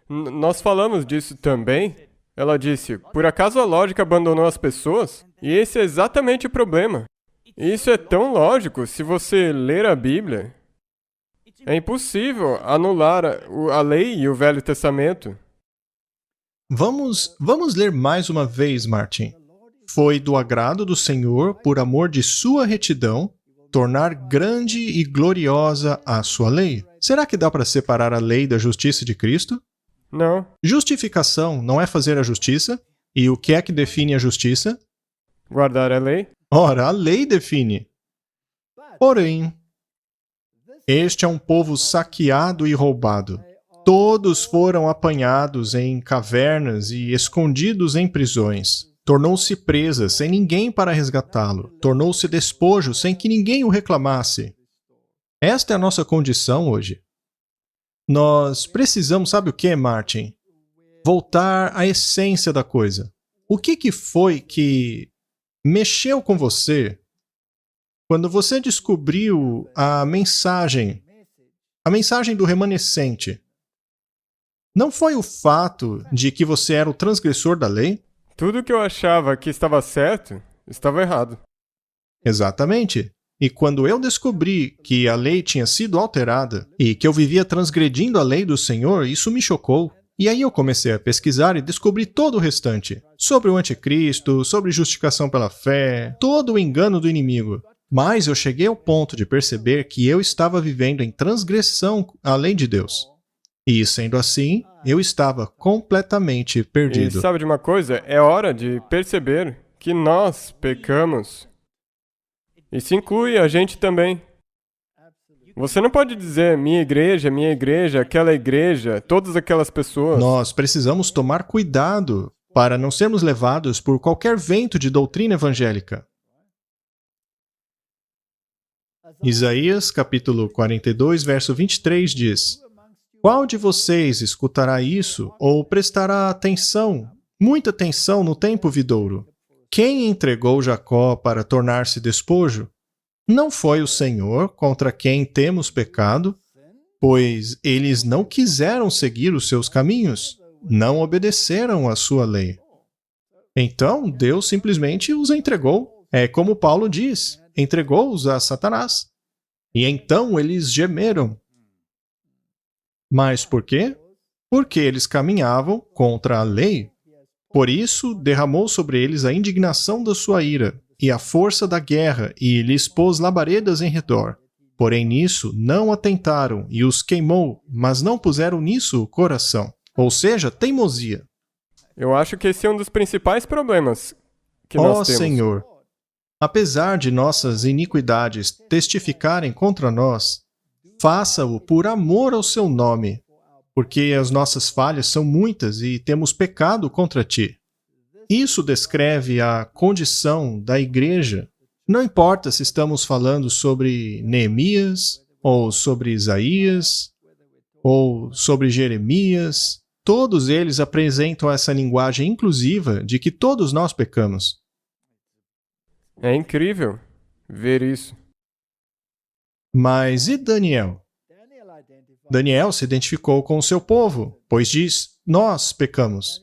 nós falamos disso também. Ela disse, por acaso a lógica abandonou as pessoas? E esse é exatamente o problema. E isso é tão lógico, se você ler a Bíblia. É impossível anular a lei e o Velho Testamento. Vamos ler mais uma vez, Martin. Foi do agrado do Senhor, por amor de sua retidão, tornar grande e gloriosa a sua lei. Será que dá para separar a lei da justiça de Cristo? Não, Justificação não é fazer a justiça? E o que é que define a justiça? guardar a lei. Ora, a lei define. Porém, este é um povo saqueado e roubado. Todos foram apanhados em cavernas e escondidos em prisões. Tornou-se presa sem ninguém para resgatá-lo. Tornou-se despojo sem que ninguém o reclamasse. Esta é a nossa condição hoje. Nós precisamos, sabe o que, Martin? Voltar à essência da coisa. O que foi que mexeu com você quando você descobriu a mensagem do remanescente? Não foi o fato de que você era o transgressor da lei? Tudo que eu achava que estava certo, estava errado. Exatamente. E quando eu descobri que a lei tinha sido alterada e que eu vivia transgredindo a lei do Senhor, isso me chocou. E aí eu comecei a pesquisar e descobri todo o restante. Sobre o anticristo, sobre justificação pela fé, todo o engano do inimigo. Mas eu cheguei ao ponto de perceber que eu estava vivendo em transgressão à lei de Deus. E, sendo assim, eu estava completamente E perdido. sabe de uma coisa? É hora de perceber que nós pecamos. Isso inclui a gente também. Você não pode dizer minha igreja, aquela igreja, todas aquelas pessoas. Nós precisamos tomar cuidado para não sermos levados por qualquer vento de doutrina evangélica. Isaías, capítulo 42, verso 23 diz: Qual de vocês escutará isso ou prestará atenção, muita atenção no tempo vidouro? Quem entregou Jacó para tornar-se despojo? Não foi o Senhor contra quem temos pecado? Pois eles não quiseram seguir os seus caminhos, não obedeceram à sua lei. Então, Deus simplesmente os entregou. É como Paulo diz, entregou-os a Satanás. E então eles gemeram. Mas por quê? Porque eles caminhavam contra a lei. Por isso, derramou sobre eles a indignação da sua ira. e a força da guerra, e lhes pôs labaredas em redor. Porém nisso não atentaram, e os queimou, mas não puseram nisso o coração. Ou seja, teimosia. Eu acho que esse é um dos principais problemas que nós temos. Senhor, apesar de nossas iniquidades testificarem contra nós, faça-o por amor ao seu nome, porque as nossas falhas são muitas e temos pecado contra ti. Isso descreve a condição da igreja. Não importa se estamos falando sobre Neemias, ou sobre Isaías, ou sobre Jeremias, todos eles apresentam essa linguagem inclusiva de que todos nós pecamos. É incrível ver isso. Mas e Daniel? Daniel se identificou com o seu povo, pois diz, nós pecamos.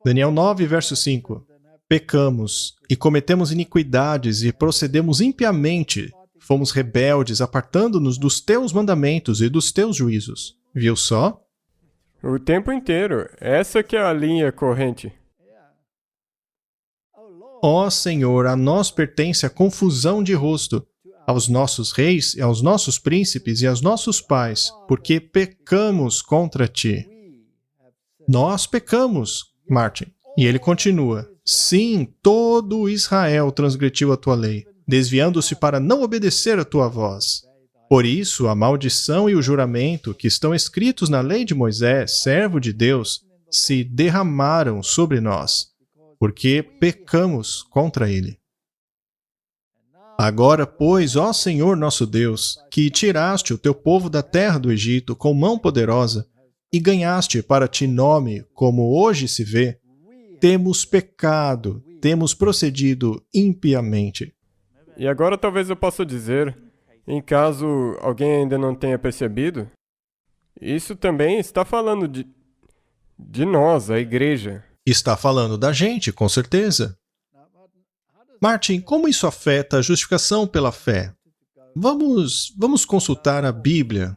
Daniel 9, verso 5. Pecamos e cometemos iniquidades e procedemos impiamente. Fomos rebeldes, apartando-nos dos teus mandamentos e dos teus juízos. Viu só? O tempo inteiro. Essa que é a linha corrente. Ó Senhor, a nós pertence a confusão de rosto, aos nossos reis, e aos nossos príncipes e aos nossos pais, porque pecamos contra ti. Nós pecamos, Martin. E ele continua, sim, todo Israel transgrediu a tua lei, desviando-se para não obedecer a tua voz. Por isso, a maldição e o juramento que estão escritos na lei de Moisés, servo de Deus, se derramaram sobre nós, porque pecamos contra ele. Agora, pois, ó Senhor nosso Deus, que tiraste o teu povo da terra do Egito com mão poderosa e ganhaste para ti nome, como hoje se vê, temos pecado, temos procedido impiamente. E agora talvez eu possa dizer, em caso alguém ainda não tenha percebido, isso também está falando de nós, a igreja. Está falando da gente, com certeza. Martin, como isso afeta a justificação pela fé? Vamos consultar a Bíblia,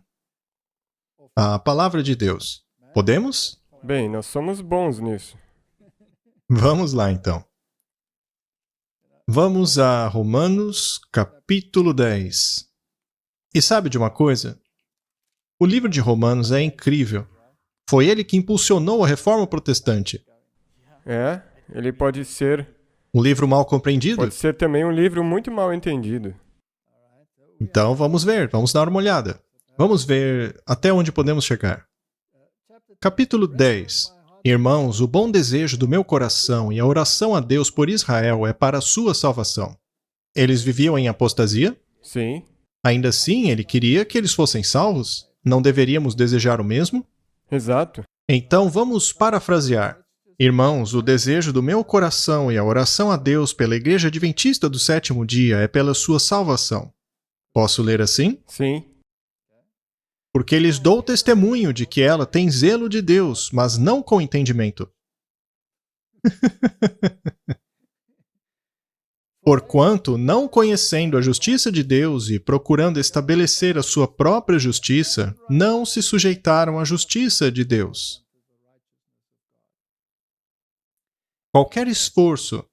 a Palavra de Deus. Podemos? Bem, nós somos bons nisso. Vamos lá, então. Vamos a Romanos, capítulo 10. E sabe de uma coisa? O livro de Romanos é incrível. Foi ele que impulsionou a reforma protestante. É, ele pode ser... Um livro mal compreendido? Pode ser também um livro muito mal entendido. Então vamos ver, vamos dar uma olhada. Vamos ver até onde podemos chegar. Capítulo 10. Irmãos, o bom desejo do meu coração e a oração a Deus por Israel é para a sua salvação. Eles viviam em apostasia? Sim. Ainda assim, ele queria que eles fossem salvos? Não deveríamos desejar o mesmo? Exato. Então vamos parafrasear. Irmãos, o desejo do meu coração e a oração a Deus pela Igreja Adventista do Sétimo Dia é pela sua salvação. Posso ler assim? Sim. Porque lhes dou testemunho de que ela tem zelo de Deus, mas não com entendimento. Porquanto, não conhecendo a justiça de Deus e procurando estabelecer a sua própria justiça, não se sujeitaram à justiça de Deus. Qualquer esforço,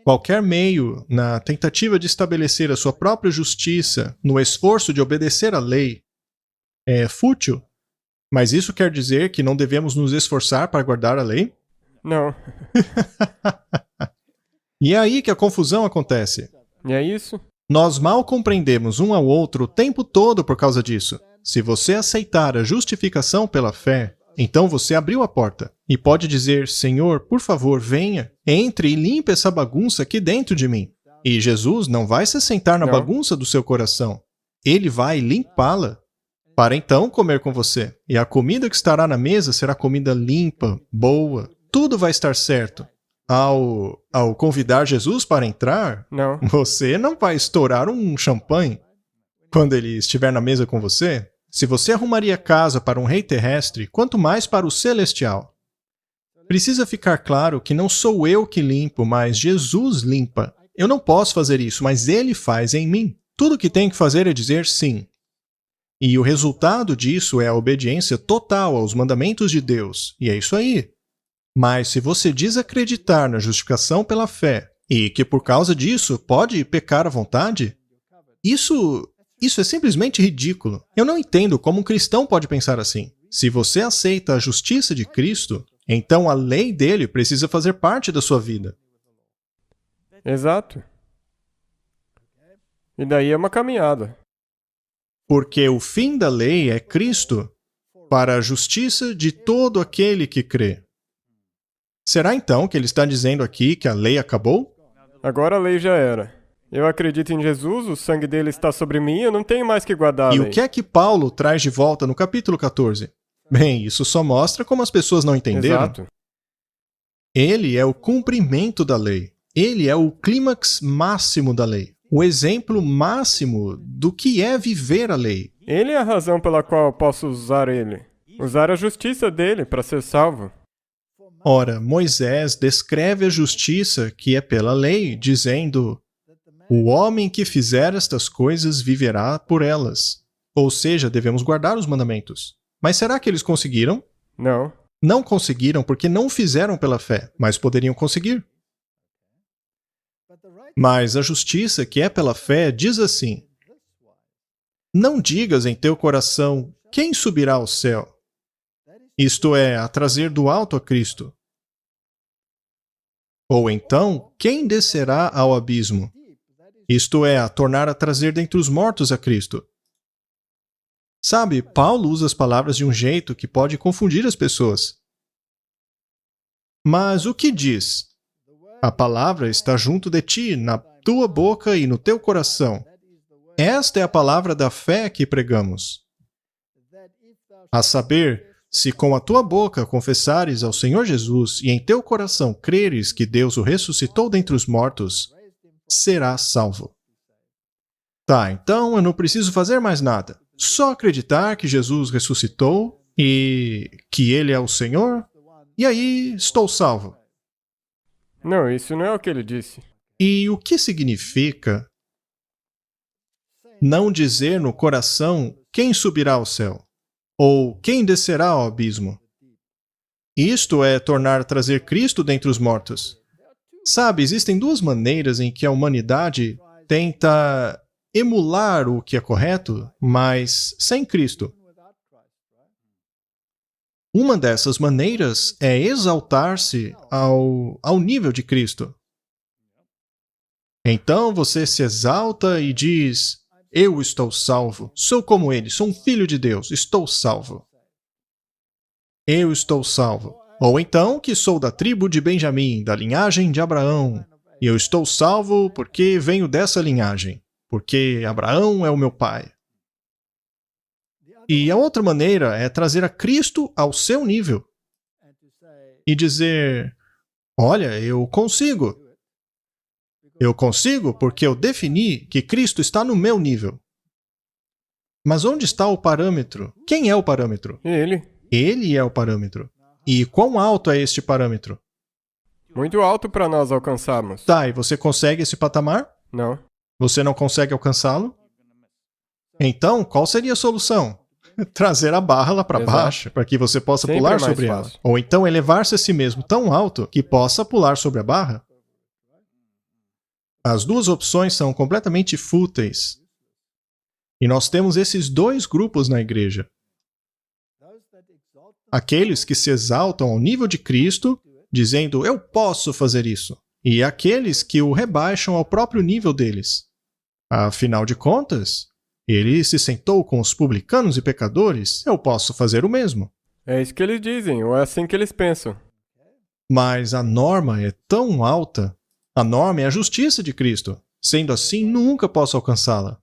qualquer meio na tentativa de estabelecer a sua própria justiça, no esforço de obedecer à lei, é fútil. Mas isso quer dizer que não devemos nos esforçar para guardar a lei? Não. E é aí que a confusão acontece. E é isso? Nós mal compreendemos um ao outro o tempo todo por causa disso. Se você aceitar a justificação pela fé, então você abriu a porta e pode dizer, Senhor, por favor, venha, entre e limpe essa bagunça aqui dentro de mim. E Jesus não vai se sentar na bagunça do seu coração. Ele vai limpá-la para então comer com você. E a comida que estará na mesa será comida limpa, boa. Tudo vai estar certo. Ao convidar Jesus para entrar, Não. você não vai estourar um champanhe quando ele estiver na mesa com você. Se você arrumaria casa para um rei terrestre, quanto mais para o celestial. Precisa ficar claro que não sou eu que limpo, mas Jesus limpa. Eu não posso fazer isso, mas ele faz em mim. Tudo o que tenho que fazer é dizer sim. E o resultado disso é a obediência total aos mandamentos de Deus. E é isso aí. Mas se você desacreditar na justificação pela fé e que por causa disso pode pecar à vontade, isso é simplesmente ridículo. Eu não entendo como um cristão pode pensar assim. Se você aceita a justiça de Cristo, então a lei dele precisa fazer parte da sua vida. Exato. E daí é uma caminhada. Porque o fim da lei é Cristo para a justiça de todo aquele que crê. Será então que ele está dizendo aqui que a lei acabou? Agora a lei já era. Eu acredito em Jesus, o sangue dele está sobre mim, eu não tenho mais que guardar a E lei. o que é que Paulo traz de volta no capítulo 14? Bem, isso só mostra como as pessoas não entenderam. Exato. Ele é o cumprimento da lei. Ele é o clímax máximo da lei. O exemplo máximo do que é viver a lei. Ele é a razão pela qual eu posso usar ele. Usar a justiça dele para ser salvo. Ora, Moisés descreve a justiça que é pela lei, dizendo: o homem que fizer estas coisas viverá por elas. Ou seja, devemos guardar os mandamentos. Mas será que eles conseguiram? Não. Não conseguiram porque não fizeram pela fé, mas poderiam conseguir. Mas a justiça que é pela fé diz assim: não digas em teu coração, quem subirá ao céu? Isto é, a trazer do alto a Cristo. Ou então, quem descerá ao abismo? Isto é, a tornar a trazer dentre os mortos a Cristo. Sabe, Paulo usa as palavras de um jeito que pode confundir as pessoas. Mas o que diz? A palavra está junto de ti, na tua boca e no teu coração. Esta é a palavra da fé que pregamos. A saber, se com a tua boca confessares ao Senhor Jesus e em teu coração creres que Deus o ressuscitou dentre os mortos, serás salvo. Tá, então eu não preciso fazer mais nada. Só acreditar que Jesus ressuscitou e que Ele é o Senhor, e aí estou salvo. Não, isso não é o que ele disse. E o que significa não dizer no coração quem subirá ao céu? Ou quem descerá ao abismo? Isto é tornar a trazer Cristo dentre os mortos. Sabe, existem duas maneiras em que a humanidade tenta emular o que é correto, mas sem Cristo. Uma dessas maneiras é exaltar-se ao nível de Cristo. Então você se exalta e diz: eu estou salvo, sou como ele, sou um filho de Deus, estou salvo. Eu estou salvo. Ou então que sou da tribo de Benjamim, da linhagem de Abraão, e eu estou salvo porque venho dessa linhagem, porque Abraão é o meu pai. E a outra maneira é trazer a Cristo ao seu nível e dizer: olha, eu consigo. Eu consigo porque eu defini que Cristo está no meu nível. Mas onde está o parâmetro? Quem é o parâmetro? Ele. Ele é o parâmetro. E quão alto é este parâmetro? Muito alto para nós alcançarmos. Tá, e você consegue esse patamar? Não. Você não consegue alcançá-lo? Então, qual seria a solução? Trazer a barra lá para Exato. baixo, para que você possa Sempre pular mais sobre fácil. ela. Ou então elevar-se a si mesmo tão alto que possa pular sobre a barra. As duas opções são completamente fúteis. E nós temos esses dois grupos na igreja. Aqueles que se exaltam ao nível de Cristo, dizendo: eu posso fazer isso. E aqueles que o rebaixam ao próprio nível deles. Afinal de contas, ele se sentou com os publicanos e pecadores, eu posso fazer o mesmo. É isso que eles dizem, ou é assim que eles pensam. Mas a norma é tão alta. A norma é a justiça de Cristo. Sendo assim, nunca posso alcançá-la.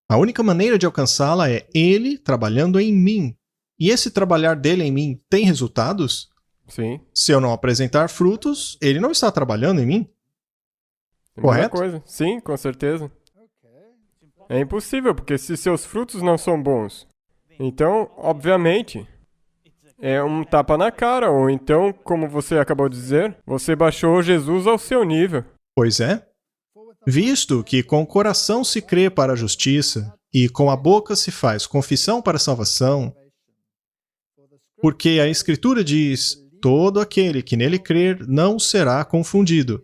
A única maneira de alcançá-la é Ele trabalhando em mim. E esse trabalhar dele em mim tem resultados? Sim. Se eu não apresentar frutos, ele não está trabalhando em mim. É a Correto? mesma coisa. Sim, com certeza. É impossível, porque se seus frutos não são bons, então, obviamente, é um tapa na cara, ou então, como você acabou de dizer, você baixou Jesus ao seu nível. Pois é. Visto que com o coração se crê para a justiça e com a boca se faz confissão para a salvação, porque a Escritura diz: todo aquele que nele crer não será confundido.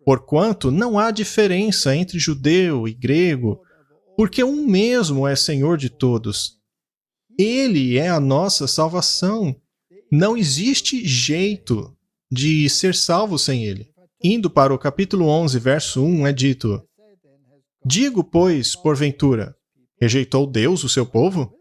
Porquanto não há diferença entre judeu e grego, porque um mesmo é Senhor de todos. Ele é a nossa salvação. Não existe jeito de ser salvo sem ele. Indo para o capítulo 11, verso 1, é dito: Digo, pois, porventura, rejeitou Deus o seu povo?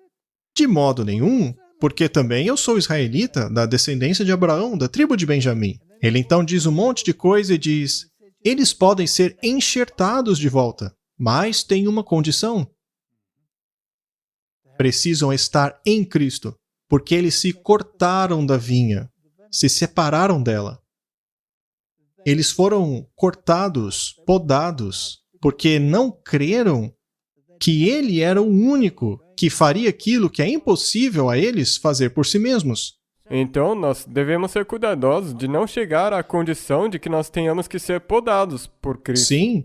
De modo nenhum, porque também eu sou israelita, da descendência de Abraão, da tribo de Benjamim. Ele então diz um monte de coisa e diz: eles podem ser enxertados de volta, mas tem uma condição. Precisam estar em Cristo, porque eles se cortaram da vinha, se separaram dela. Eles foram cortados, podados, porque não creram que Ele era o único que faria aquilo que é impossível a eles fazer por si mesmos. Então, nós devemos ser cuidadosos de não chegar à condição de que nós tenhamos que ser podados por Cristo. Sim,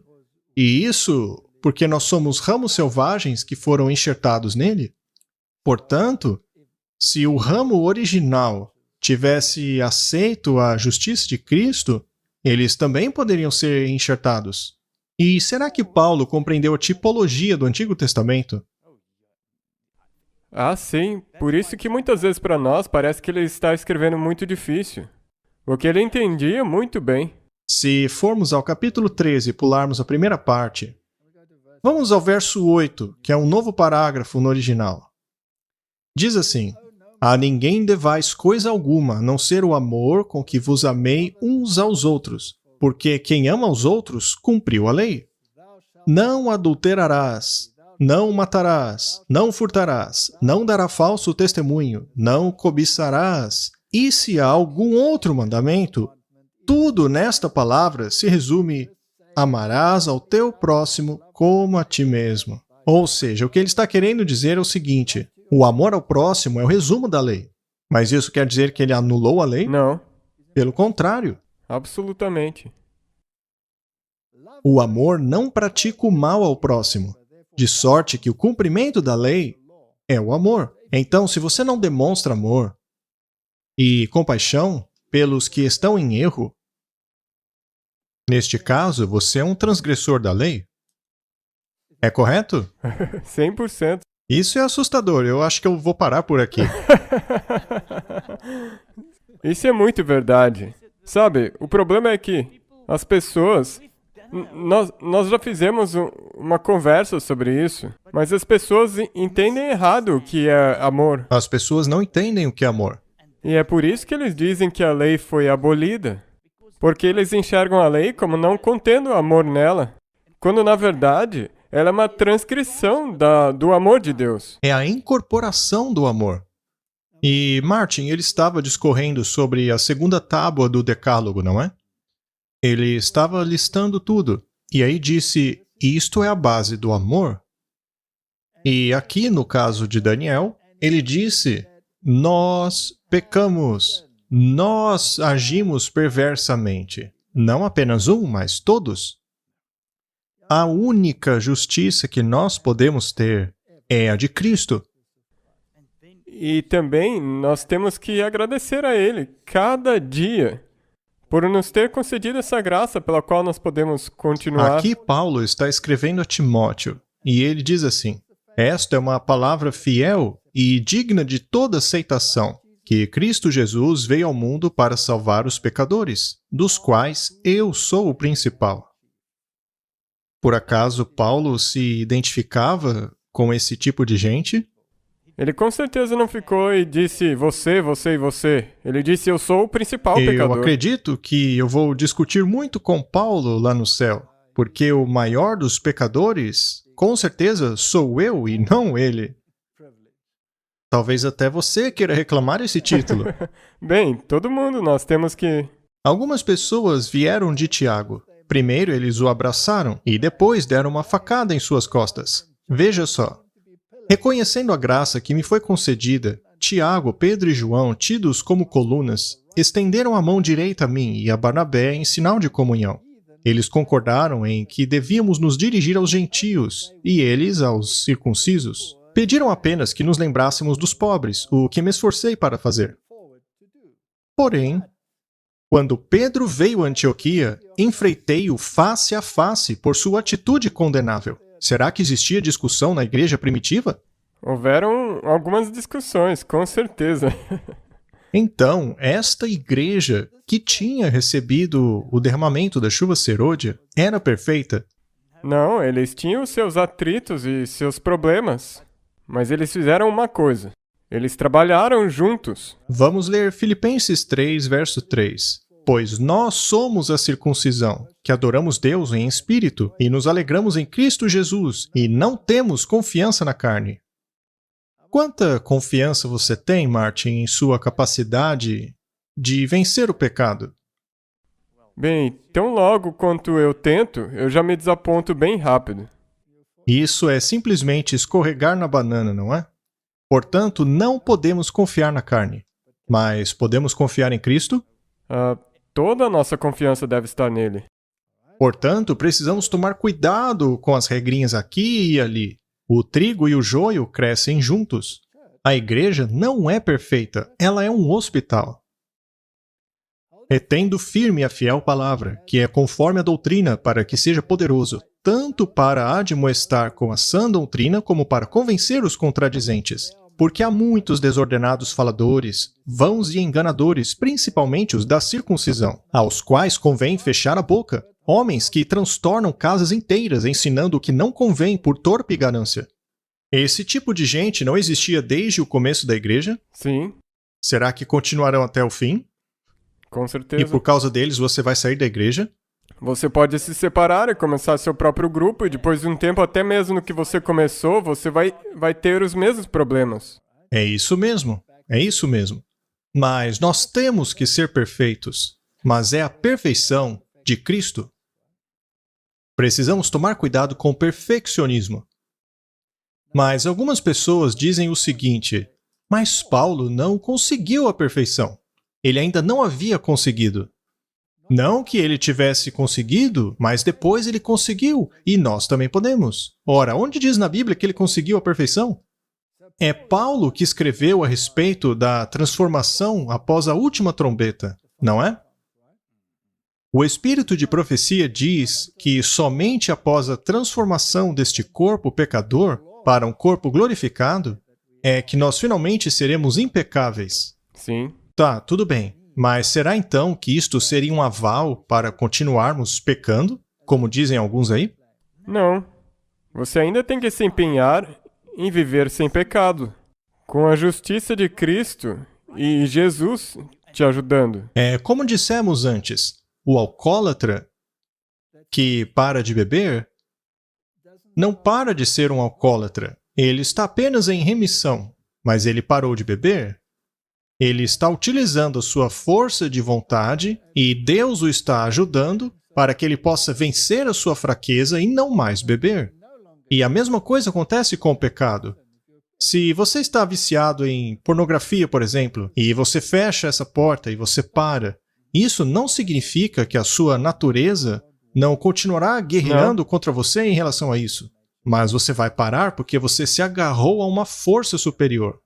e isso porque nós somos ramos selvagens que foram enxertados nele. Portanto, se o ramo original tivesse aceito a justiça de Cristo, eles também poderiam ser enxertados. E será que Paulo compreendeu a tipologia do Antigo Testamento? Ah, sim. Por isso que muitas vezes para nós parece que ele está escrevendo muito difícil. O que ele entendia muito bem. Se formos ao capítulo 13 e pularmos a primeira parte, vamos ao verso 8, que é um novo parágrafo no original. Diz assim: A ninguém devais coisa alguma, a não ser o amor com que vos amei uns aos outros, porque quem ama aos outros cumpriu a lei. Não adulterarás, não matarás, não furtarás, não dará falso testemunho, não cobiçarás. E se há algum outro mandamento, tudo nesta palavra se resume: amarás ao teu próximo como a ti mesmo. Ou seja, o que ele está querendo dizer é o seguinte: o amor ao próximo é o resumo da lei. Mas isso quer dizer que ele anulou a lei? Não, Pelo contrário. absolutamente. O amor não pratica o mal ao próximo, de sorte que o cumprimento da lei é o amor. Então, se você não demonstra amor e compaixão pelos que estão em erro, neste caso, você é um transgressor da lei. É correto? 100%. Isso é assustador. Eu acho que eu vou parar por aqui. Isso é muito verdade. Sabe, o problema é que as pessoas... Nós já fizemos uma conversa sobre isso, mas as pessoas entendem errado o que é amor. As pessoas não entendem o que é amor. E é por isso que eles dizem que a lei foi abolida. Porque eles enxergam a lei como não contendo amor nela, quando na verdade ela é uma transcrição do amor de Deus. É a incorporação do amor. E Martin, ele estava discorrendo sobre a segunda tábua do Decálogo, não é? Ele estava listando tudo. E aí disse: isto é a base do amor. E aqui, no caso de Daniel, ele disse: nós pecamos, nós agimos perversamente. Não apenas um, mas todos. A única justiça que nós podemos ter é a de Cristo. E também nós temos que agradecer a Ele cada dia por nos ter concedido essa graça pela qual nós podemos continuar. Aqui Paulo está escrevendo a Timóteo, e ele diz assim: esta é uma palavra fiel e digna de toda aceitação, que Cristo Jesus veio ao mundo para salvar os pecadores, dos quais eu sou o principal. Por acaso Paulo se identificava com esse tipo de gente? Ele com certeza não ficou e disse você, você e você. Ele disse eu sou o principal Eu pecador. acredito que eu vou discutir muito com Paulo lá no céu, porque o maior dos pecadores, com certeza, sou eu e não ele. Talvez até você queira reclamar esse título. Bem, todo mundo nós temos que... Algumas pessoas vieram de Tiago. Primeiro eles o abraçaram e depois deram uma facada em suas costas. Veja só. Reconhecendo a graça que me foi concedida, Tiago, Pedro e João, tidos como colunas, estenderam a mão direita a mim e a Barnabé em sinal de comunhão. Eles concordaram em que devíamos nos dirigir aos gentios e eles aos circuncisos. Pediram apenas que nos lembrássemos dos pobres, o que me esforcei para fazer. Porém, Quando Pedro veio a Antioquia, enfrentei-o face a face por sua atitude condenável. Será que existia discussão na igreja primitiva? Houveram algumas discussões, com certeza. Então, esta igreja, que tinha recebido o derramamento da chuva serôdia, era perfeita? Não, eles tinham seus atritos e seus problemas. Mas eles fizeram uma coisa. Eles trabalharam juntos. Vamos ler Filipenses 3, verso 3. Pois nós somos a circuncisão, que adoramos Deus em espírito e nos alegramos em Cristo Jesus e não temos confiança na carne. Quanta confiança você tem, Martin, em sua capacidade de vencer o pecado? Bem, tão logo quanto eu tento, eu já me desaponto bem rápido. Isso é simplesmente escorregar na banana, não é? Portanto, não podemos confiar na carne. Mas podemos confiar em Cristo? Toda a nossa confiança deve estar nele. Portanto, precisamos tomar cuidado com as regrinhas aqui e ali. O trigo e o joio crescem juntos. A igreja não é perfeita, ela é um hospital. Retendo firme a fiel palavra, que é conforme a doutrina, para que seja poderoso, tanto para admoestar com a sã doutrina, como para convencer os contradizentes. Porque há muitos desordenados faladores, vãos e enganadores, principalmente os da circuncisão, aos quais convém fechar a boca, homens que transtornam casas inteiras, ensinando o que não convém por torpe ganância. Esse tipo de gente não existia desde o começo da igreja? Sim, Será que continuarão até o fim? com certeza. E por causa deles você vai sair da igreja? Você pode se separar e começar seu próprio grupo, e depois de um tempo, até mesmo no que você começou, você vai ter os mesmos problemas. É isso mesmo. Mas nós temos que ser perfeitos. Mas é a perfeição de Cristo. Precisamos tomar cuidado com o perfeccionismo. Mas algumas pessoas dizem o seguinte: mas Paulo não conseguiu a perfeição. Ele ainda não havia conseguido. Não que ele tivesse conseguido, mas depois ele conseguiu, e nós também podemos. Ora, onde diz na Bíblia que ele conseguiu a perfeição? É Paulo que escreveu a respeito da transformação após a última trombeta, não é? O espírito de profecia diz que somente após a transformação deste corpo pecador para um corpo glorificado é que nós finalmente seremos impecáveis. Sim. Tá, tudo bem. Mas será então que isto seria um aval para continuarmos pecando, como dizem alguns aí? Não. Você ainda tem que se empenhar em viver sem pecado, com a justiça de Cristo e Jesus te ajudando. Como dissemos antes, o alcoólatra que para de beber não para de ser um alcoólatra. Ele está apenas em remissão, mas ele parou de beber. Ele está utilizando a sua força de vontade e Deus o está ajudando para que ele possa vencer a sua fraqueza e não mais beber. E a mesma coisa acontece com o pecado. Se você está viciado em pornografia, por exemplo, e você fecha essa porta e você para, isso não significa que a sua natureza não continuará guerreando contra você em relação a isso. Mas você vai parar porque você se agarrou a uma força superior.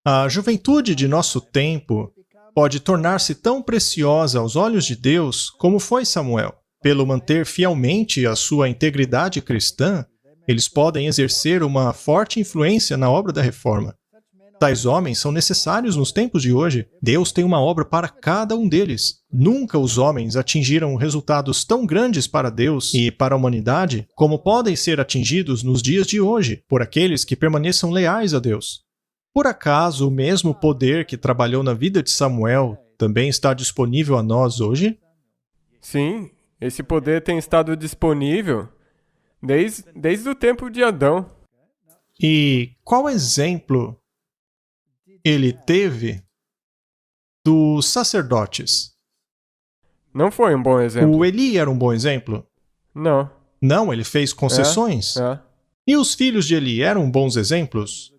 A juventude de nosso tempo pode tornar-se tão preciosa aos olhos de Deus como foi Samuel. Pelo manter fielmente a sua integridade cristã, eles podem exercer uma forte influência na obra da reforma. Tais homens são necessários nos tempos de hoje. Deus tem uma obra para cada um deles. Nunca os homens atingiram resultados tão grandes para Deus e para a humanidade como podem ser atingidos nos dias de hoje por aqueles que permaneçam leais a Deus. Por acaso, o mesmo poder que trabalhou na vida de Samuel também está disponível a nós hoje? Sim, esse poder tem estado disponível desde o tempo de Adão. E qual exemplo ele teve dos sacerdotes? Não foi um bom exemplo. O Eli era um bom exemplo? Não. Não, ele fez concessões. E os filhos de Eli eram bons exemplos?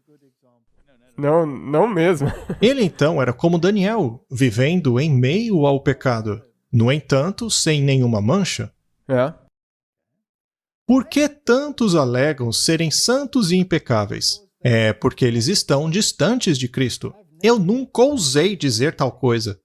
Não mesmo. Ele então era como Daniel, vivendo em meio ao pecado. No entanto, sem nenhuma mancha. Por que tantos alegam serem santos e impecáveis? É porque eles estão distantes de Cristo. Eu nunca ousei dizer tal coisa.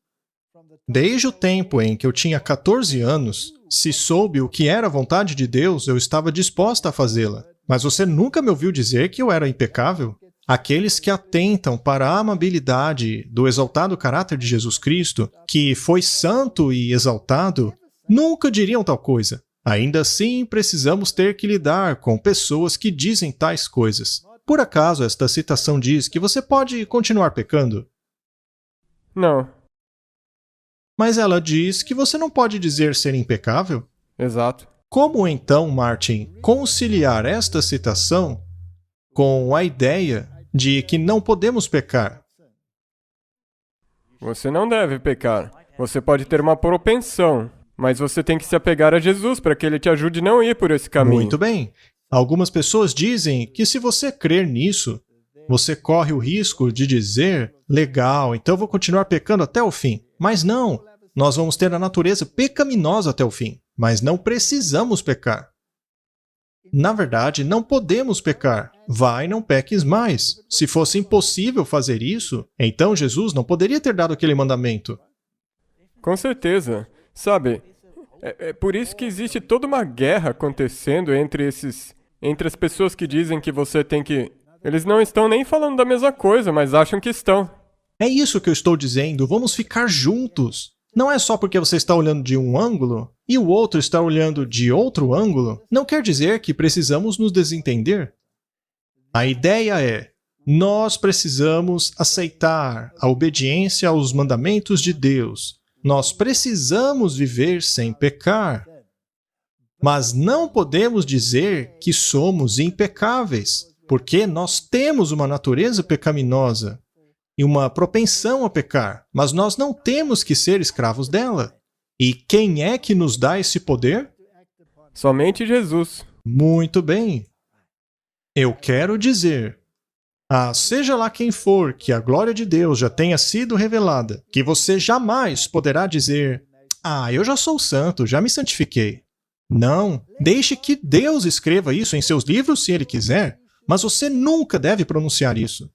Desde o tempo em que eu tinha 14 anos, se soube o que era a vontade de Deus, eu estava disposta a fazê-la. Mas você nunca me ouviu dizer que eu era impecável? Aqueles que atentam para a amabilidade do exaltado caráter de Jesus Cristo, que foi santo e exaltado, nunca diriam tal coisa. Ainda assim, precisamos ter que lidar com pessoas que dizem tais coisas. Por acaso esta citação diz que você pode continuar pecando? Não. Mas ela diz que você não pode dizer ser impecável? Exato. Como então, Martin, conciliar esta citação com a ideia de que não podemos pecar? Você não deve pecar. Você pode ter uma propensão, mas você tem que se apegar a Jesus para que ele te ajude a não ir por esse caminho. Muito bem. Algumas pessoas dizem que se você crer nisso, você corre o risco de dizer, legal, então eu vou continuar pecando até o fim. Mas não, nós vamos ter a natureza pecaminosa até o fim, mas não precisamos pecar. Na verdade, não podemos pecar. Vai, não peques mais. Se fosse impossível fazer isso, então Jesus não poderia ter dado aquele mandamento. Com certeza. Sabe, é por isso que existe toda uma guerra acontecendo entre as pessoas que dizem que você tem que... Eles não estão nem falando da mesma coisa, mas acham que estão. É isso que eu estou dizendo, vamos ficar juntos. Não é só porque você está olhando de um ângulo e o outro está olhando de outro ângulo, não quer dizer que precisamos nos desentender. A ideia é, nós precisamos aceitar a obediência aos mandamentos de Deus. Nós precisamos viver sem pecar. Mas não podemos dizer que somos impecáveis, porque nós temos uma natureza pecaminosa e uma propensão a pecar, mas nós não temos que ser escravos dela. E quem é que nos dá esse poder? Somente Jesus. Muito bem. Eu quero dizer, seja lá quem for, que a glória de Deus já tenha sido revelada, que você jamais poderá dizer, eu já sou santo, já me santifiquei. Não, deixe que Deus escreva isso em seus livros se Ele quiser, mas você nunca deve pronunciar isso.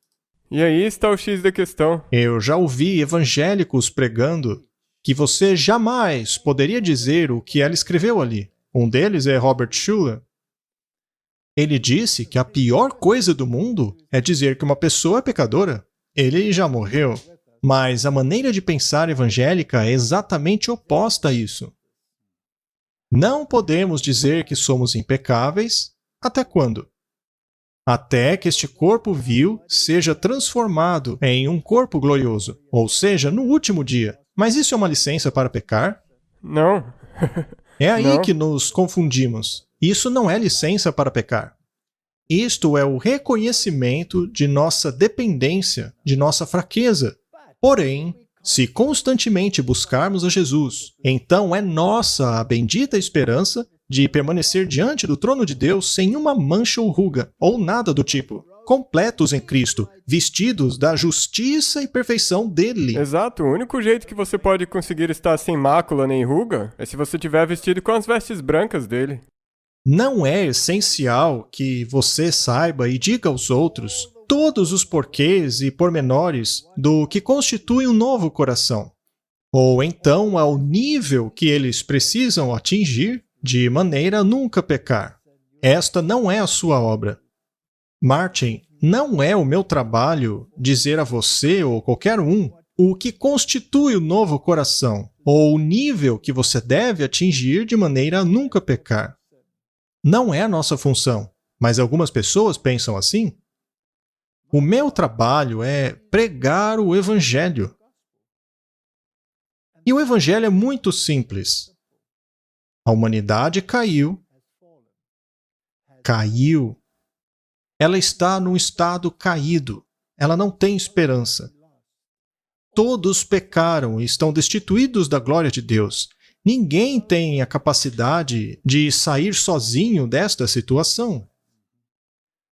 E aí está o X da questão. Eu já ouvi evangélicos pregando que você jamais poderia dizer o que ela escreveu ali. Um deles é Robert Schuller. Ele disse que a pior coisa do mundo é dizer que uma pessoa é pecadora. Ele já morreu. Mas a maneira de pensar evangélica é exatamente oposta a isso. Não podemos dizer que somos impecáveis. Até quando? Até que este corpo vil seja transformado em um corpo glorioso, ou seja, no último dia. Mas isso é uma licença para pecar? Não. É aí Não. que nos confundimos. Isso não é licença para pecar. Isto é o reconhecimento de nossa dependência, de nossa fraqueza. Porém, se constantemente buscarmos a Jesus, então é nossa a bendita esperança de permanecer diante do trono de Deus sem uma mancha ou ruga, ou nada do tipo, completos em Cristo, vestidos da justiça e perfeição dele. Exato, o único jeito que você pode conseguir estar sem mácula nem ruga é se você estiver vestido com as vestes brancas dele. Não é essencial que você saiba e diga aos outros todos os porquês e pormenores do que constitui um novo coração, ou então ao nível que eles precisam atingir de maneira a nunca pecar. Esta não é a sua obra. Martin, não é o meu trabalho dizer a você ou qualquer um o que constitui o novo coração, ou o nível que você deve atingir de maneira a nunca pecar. Não é a nossa função, mas algumas pessoas pensam assim. O meu trabalho é pregar o Evangelho. E o Evangelho é muito simples. A humanidade caiu. Ela está num estado caído. Ela não tem esperança. Todos pecaram e estão destituídos da glória de Deus. Ninguém tem a capacidade de sair sozinho desta situação.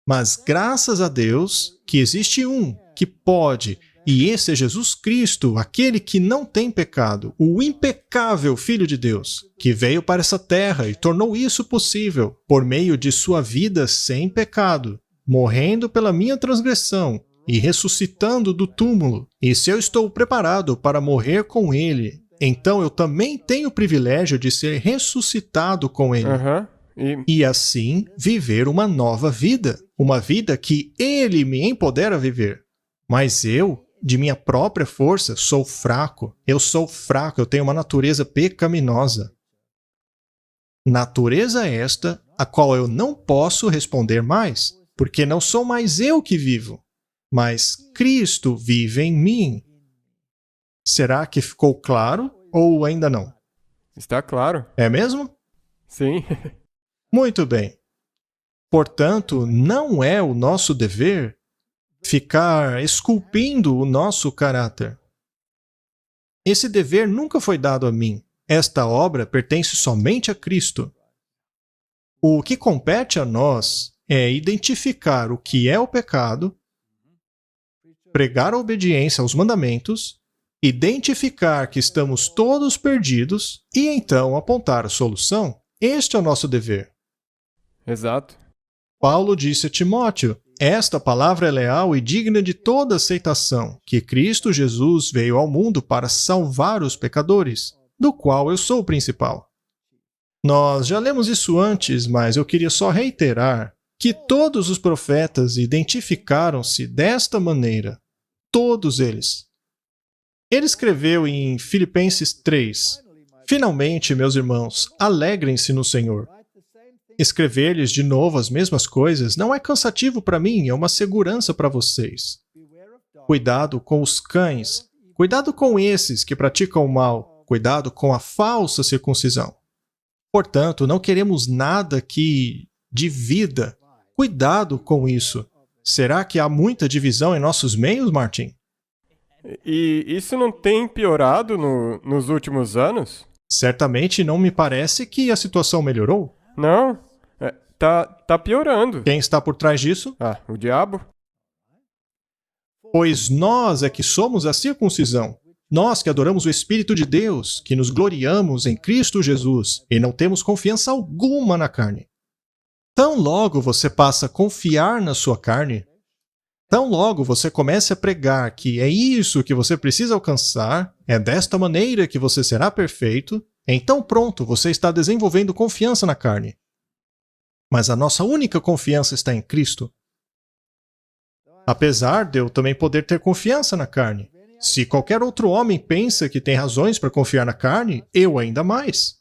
Mas graças a Deus que existe um que pode, e esse é Jesus Cristo, aquele que não tem pecado, o impecável Filho de Deus, que veio para essa terra e tornou isso possível por meio de sua vida sem pecado, morrendo pela minha transgressão e ressuscitando do túmulo. E se eu estou preparado para morrer com ele então eu também tenho o privilégio de ser ressuscitado com Ele. Aham. E assim viver uma nova vida. Uma vida que Ele me empodera a viver. Mas eu, de minha própria força, sou fraco. Eu sou fraco, eu tenho uma natureza pecaminosa. Natureza esta, a qual eu não posso responder mais, porque não sou mais eu que vivo, mas Cristo vive em mim. Será que ficou claro ou ainda não? Está claro. É mesmo? Sim. Muito bem. Portanto, não é o nosso dever ficar esculpindo o nosso caráter. Esse dever nunca foi dado a mim. Esta obra pertence somente a Cristo. O que compete a nós é identificar o que é o pecado, pregar a obediência aos mandamentos, identificar que estamos todos perdidos e então apontar a solução. Este é o nosso dever. Exato. Paulo disse a Timóteo: esta palavra é leal e digna de toda aceitação, que Cristo Jesus veio ao mundo para salvar os pecadores, do qual eu sou o principal. Nós já lemos isso antes, mas eu queria só reiterar que todos os profetas identificaram-se desta maneira. Todos eles. Ele escreveu em Filipenses 3: finalmente, meus irmãos, alegrem-se no Senhor. Escrever-lhes de novo as mesmas coisas não é cansativo para mim, é uma segurança para vocês. Cuidado com os cães, cuidado com esses que praticam o mal, cuidado com a falsa circuncisão. Portanto, não queremos nada que divida. Cuidado com isso. Será que há muita divisão em nossos meios, Martin? E isso não tem piorado nos últimos anos? Certamente não me parece que a situação melhorou. Não. Tá piorando. Quem está por trás disso? Ah, o diabo? Pois nós é que somos a circuncisão. Nós que adoramos o Espírito de Deus, que nos gloriamos em Cristo Jesus e não temos confiança alguma na carne. Tão logo você passa a confiar na sua carne, tão logo você comece a pregar que é isso que você precisa alcançar, é desta maneira que você será perfeito, então pronto, você está desenvolvendo confiança na carne. Mas a nossa única confiança está em Cristo. Apesar de eu também poder ter confiança na carne. Se qualquer outro homem pensa que tem razões para confiar na carne, eu ainda mais.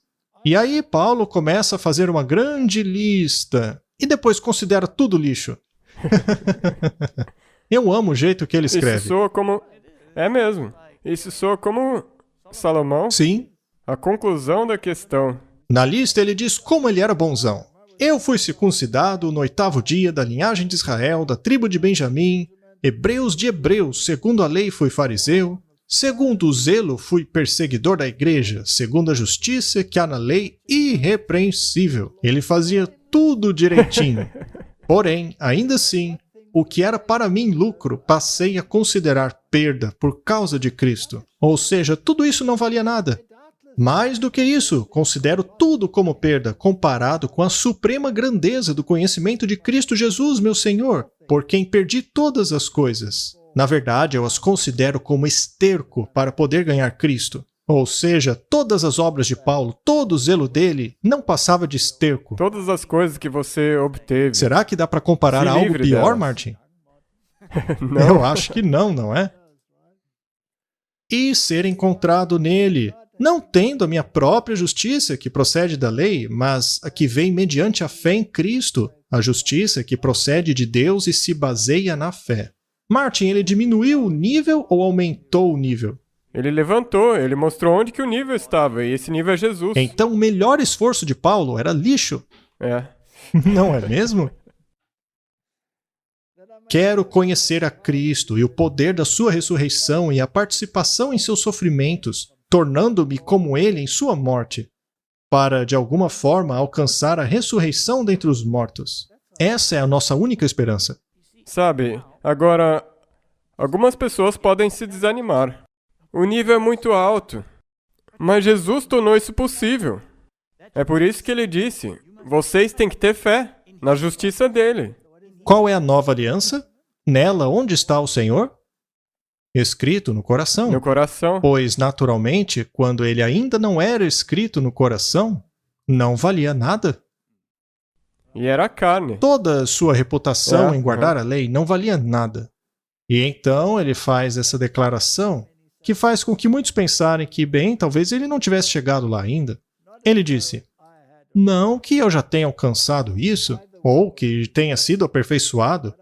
E aí Paulo começa a fazer uma grande lista e depois considera tudo lixo. Eu amo o jeito que ele escreve. Isso soa como... É mesmo. Isso soa como Salomão. Sim. A conclusão da questão. Na lista ele diz como ele era bonzão. Eu fui circuncidado no 8º dia da linhagem de Israel, da tribo de Benjamim, hebreus de hebreus, segundo a lei fui fariseu, segundo o zelo fui perseguidor da igreja, segundo a justiça que há na lei, irrepreensível. Ele fazia tudo direitinho. Porém, ainda assim, o que era para mim lucro, passei a considerar perda por causa de Cristo. Ou seja, tudo isso não valia nada. Mais do que isso, considero tudo como perda, comparado com a suprema grandeza do conhecimento de Cristo Jesus, meu Senhor, por quem perdi todas as coisas. Na verdade, eu as considero como esterco para poder ganhar Cristo. Ou seja, todas as obras de Paulo, todo o zelo dele, não passava de esterco. Todas as coisas que você obteve. Será que dá para comparar a algo pior, delas. Martin? Não. Eu acho que não, não é? E ser encontrado nele, não tendo a minha própria justiça que procede da lei, mas a que vem mediante a fé em Cristo, a justiça que procede de Deus e se baseia na fé. Martin, ele diminuiu o nível ou aumentou o nível? Ele levantou, ele mostrou onde que o nível estava, e esse nível é Jesus. Então o melhor esforço de Paulo era lixo. É. Não é mesmo? Quero conhecer a Cristo e o poder da sua ressurreição e a participação em seus sofrimentos, tornando-me como ele em sua morte, para, de alguma forma, alcançar a ressurreição dentre os mortos. Essa é a nossa única esperança. Sabe, agora, algumas pessoas podem se desanimar. O nível é muito alto, mas Jesus tornou isso possível. É por isso que ele disse, vocês têm que ter fé na justiça dele. Qual é a nova aliança? Nela, onde está o Senhor? Escrito no coração. No coração. Pois, naturalmente, quando ele ainda não era escrito no coração, não valia nada. E era a carne. Toda a sua reputação É, em guardar a lei não valia nada. E então ele faz essa declaração que faz com que muitos pensarem que, bem, talvez ele não tivesse chegado lá ainda. Ele disse, não que eu já tenha alcançado isso, ou que tenha sido aperfeiçoado,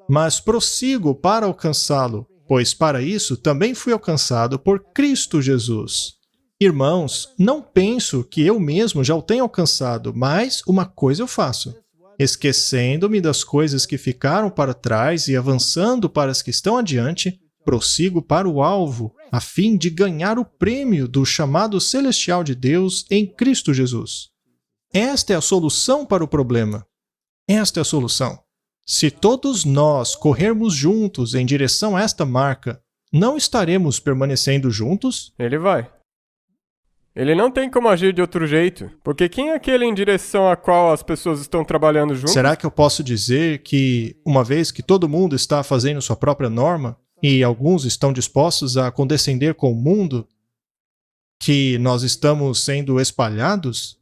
mas prossigo para alcançá-lo, pois para isso também fui alcançado por Cristo Jesus. Irmãos, não penso que eu mesmo já o tenha alcançado, mas uma coisa eu faço, esquecendo-me das coisas que ficaram para trás e avançando para as que estão adiante, prossigo para o alvo, a fim de ganhar o prêmio do chamado celestial de Deus em Cristo Jesus. Esta é a solução para o problema. Esta é a solução. Se todos nós corrermos juntos em direção a esta marca, não estaremos permanecendo juntos? Ele vai. Ele não tem como agir de outro jeito, porque quem é aquele em direção a qual as pessoas estão trabalhando juntos? Será que eu posso dizer que, uma vez que todo mundo está fazendo sua própria norma, e alguns estão dispostos a condescender com o mundo, que nós estamos sendo espalhados?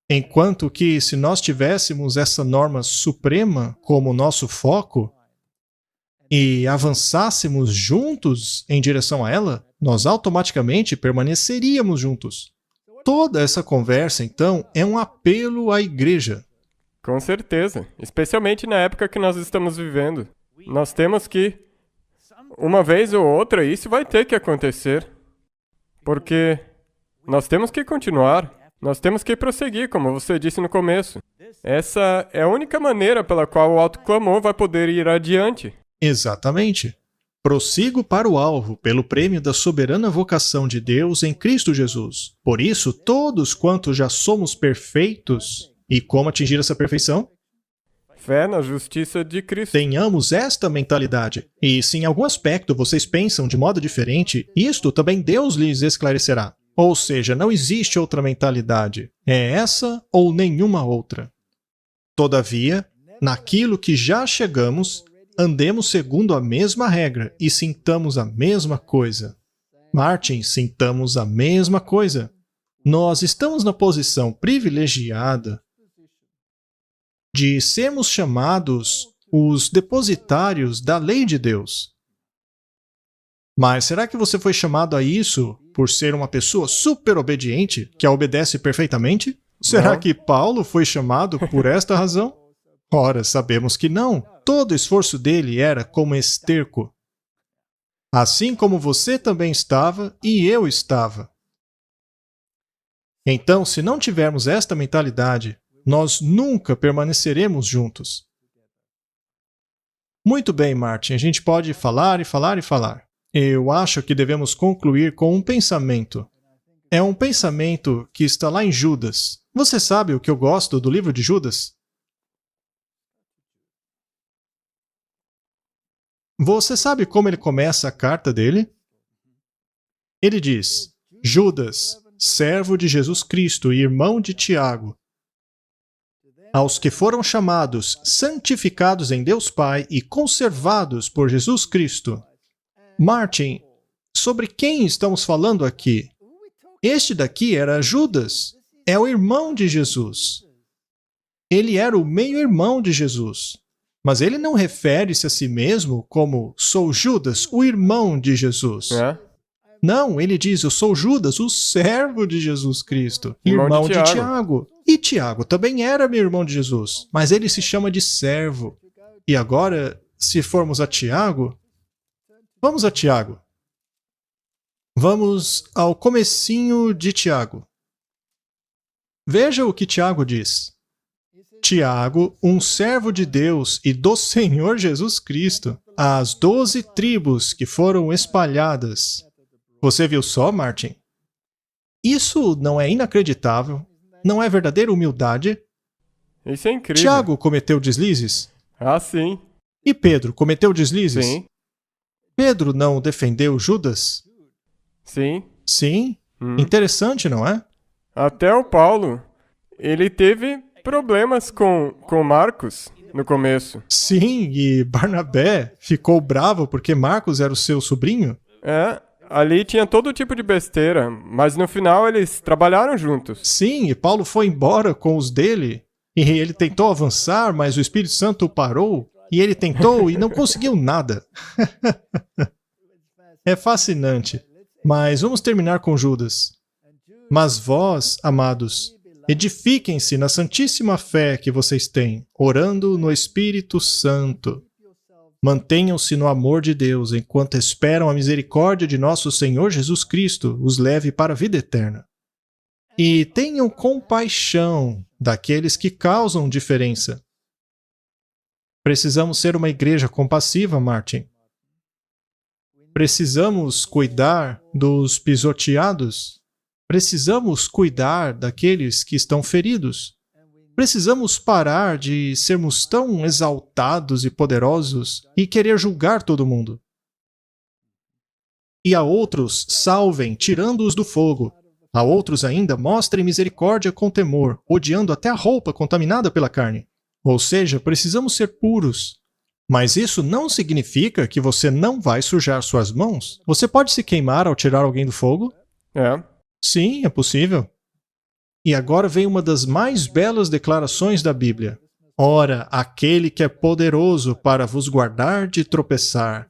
Enquanto que, se nós tivéssemos essa norma suprema como nosso foco e avançássemos juntos em direção a ela, nós automaticamente permaneceríamos juntos. Toda essa conversa, então, é um apelo à igreja. Com certeza, especialmente na época que nós estamos vivendo. Nós temos que, uma vez ou outra, isso vai ter que acontecer. Porque nós temos que continuar. Nós temos que prosseguir, como você disse no começo. Essa é a única maneira pela qual o autoclamor vai poder ir adiante. Exatamente. Prossigo para o alvo, pelo prêmio da soberana vocação de Deus em Cristo Jesus. Por isso, todos quantos já somos perfeitos, e como atingir essa perfeição? Fé na justiça de Cristo. Tenhamos esta mentalidade. E se em algum aspecto vocês pensam de modo diferente, isto também Deus lhes esclarecerá. Ou seja, não existe outra mentalidade. É essa ou nenhuma outra. Todavia, naquilo que já chegamos, andemos segundo a mesma regra e sintamos a mesma coisa. Martin, sintamos a mesma coisa. Nós estamos na posição privilegiada de sermos chamados os depositários da lei de Deus. Mas será que você foi chamado a isso por ser uma pessoa super obediente, que a obedece perfeitamente? Será que Paulo foi chamado por esta razão? Ora, sabemos que não. Todo o esforço dele era como esterco. Assim como você também estava e eu estava. Então, se não tivermos esta mentalidade, nós nunca permaneceremos juntos. Muito bem, Martin, a gente pode falar e falar e falar. Eu acho que devemos concluir com um pensamento. É um pensamento que está lá em Judas. Você sabe o que eu gosto do livro de Judas? Você sabe como ele começa a carta dele? Ele diz, Judas, servo de Jesus Cristo e irmão de Tiago, aos que foram chamados, santificados em Deus Pai e conservados por Jesus Cristo. Martin, sobre quem estamos falando aqui? Este daqui era Judas, é o irmão de Jesus. Ele era o meio-irmão de Jesus. Mas ele não refere-se a si mesmo como sou Judas, o irmão de Jesus. Não, ele diz, eu sou Judas, o servo de Jesus Cristo, irmão de Tiago. E Tiago também era meu irmão de Jesus, mas ele se chama de servo. E agora, se formos a Tiago, vamos a Tiago. Vamos ao comecinho de Tiago. Veja o que Tiago diz. Tiago, um servo de Deus e do Senhor Jesus Cristo, às 12 tribos que foram espalhadas. Você viu só, Martin? Isso não é inacreditável? Não é verdadeira humildade? Isso é incrível. Tiago cometeu deslizes? Ah, sim. E Pedro cometeu deslizes? Sim. Pedro não defendeu Judas? Sim. Sim? Interessante, não é? Até o Paulo, ele teve problemas com Marcos. no começo. Sim, e Barnabé ficou bravo porque Marcos era o seu sobrinho. Ali tinha todo tipo de besteira, mas no final eles trabalharam juntos. Sim, e Paulo foi embora com os dele, e ele tentou avançar, mas o Espírito Santo o parou, e ele tentou e não conseguiu nada. É fascinante. Mas vamos terminar com Judas. Mas vós, amados, edifiquem-se na santíssima fé que vocês têm, orando no Espírito Santo. Mantenham-se no amor de Deus, enquanto esperam a misericórdia de nosso Senhor Jesus Cristo os leve para a vida eterna. E tenham compaixão daqueles que causam diferença. Precisamos ser uma igreja compassiva, Martin. Precisamos cuidar dos pisoteados. Precisamos cuidar daqueles que estão feridos. Precisamos parar de sermos tão exaltados e poderosos e querer julgar todo mundo. E a outros salvem, tirando-os do fogo. A outros ainda mostrem misericórdia com temor, odiando até a roupa contaminada pela carne. Ou seja, precisamos ser puros. Mas isso não significa que você não vai sujar suas mãos. Você pode se queimar ao tirar alguém do fogo? Sim, é possível. E agora vem uma das mais belas declarações da Bíblia. Ora, aquele que é poderoso para vos guardar de tropeçar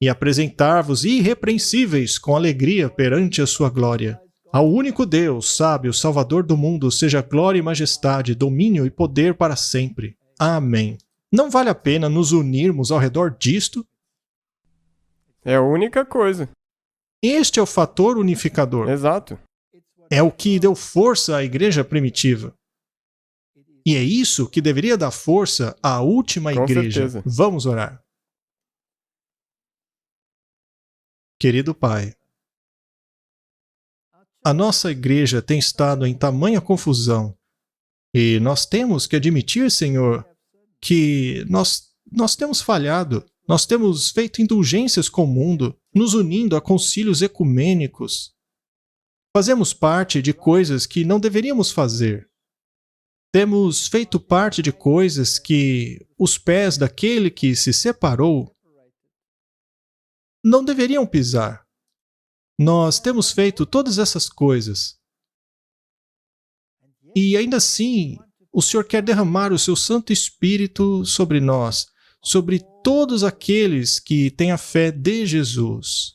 e apresentar-vos irrepreensíveis com alegria perante a sua glória. Ao único Deus, sábio, Salvador do mundo, seja glória e majestade, domínio e poder para sempre. Amém. Não vale a pena nos unirmos ao redor disto? É a única coisa. Este é o fator unificador. Exato. É o que deu força à igreja primitiva. E é isso que deveria dar força à última igreja. Certeza. Vamos orar. Querido Pai, a nossa igreja tem estado em tamanha confusão e nós temos que admitir, Senhor, que nós temos falhado, nós temos feito indulgências com o mundo, nos unindo a concílios ecumênicos. Fazemos parte de coisas que não deveríamos fazer. Temos feito parte de coisas que os pés daquele que se separou não deveriam pisar. Nós temos feito todas essas coisas. E ainda assim, o Senhor quer derramar o seu Santo Espírito sobre nós, sobre todos aqueles que têm a fé de Jesus.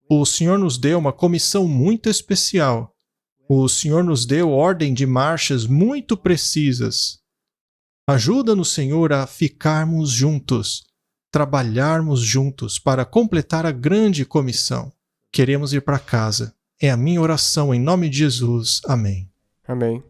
O Senhor nos deu uma comissão muito especial. O Senhor nos deu ordem de marchas muito precisas. Ajuda-nos, Senhor, a ficarmos juntos, trabalharmos juntos para completar a grande comissão. Queremos ir para casa. É a minha oração em nome de Jesus. Amém. Amém.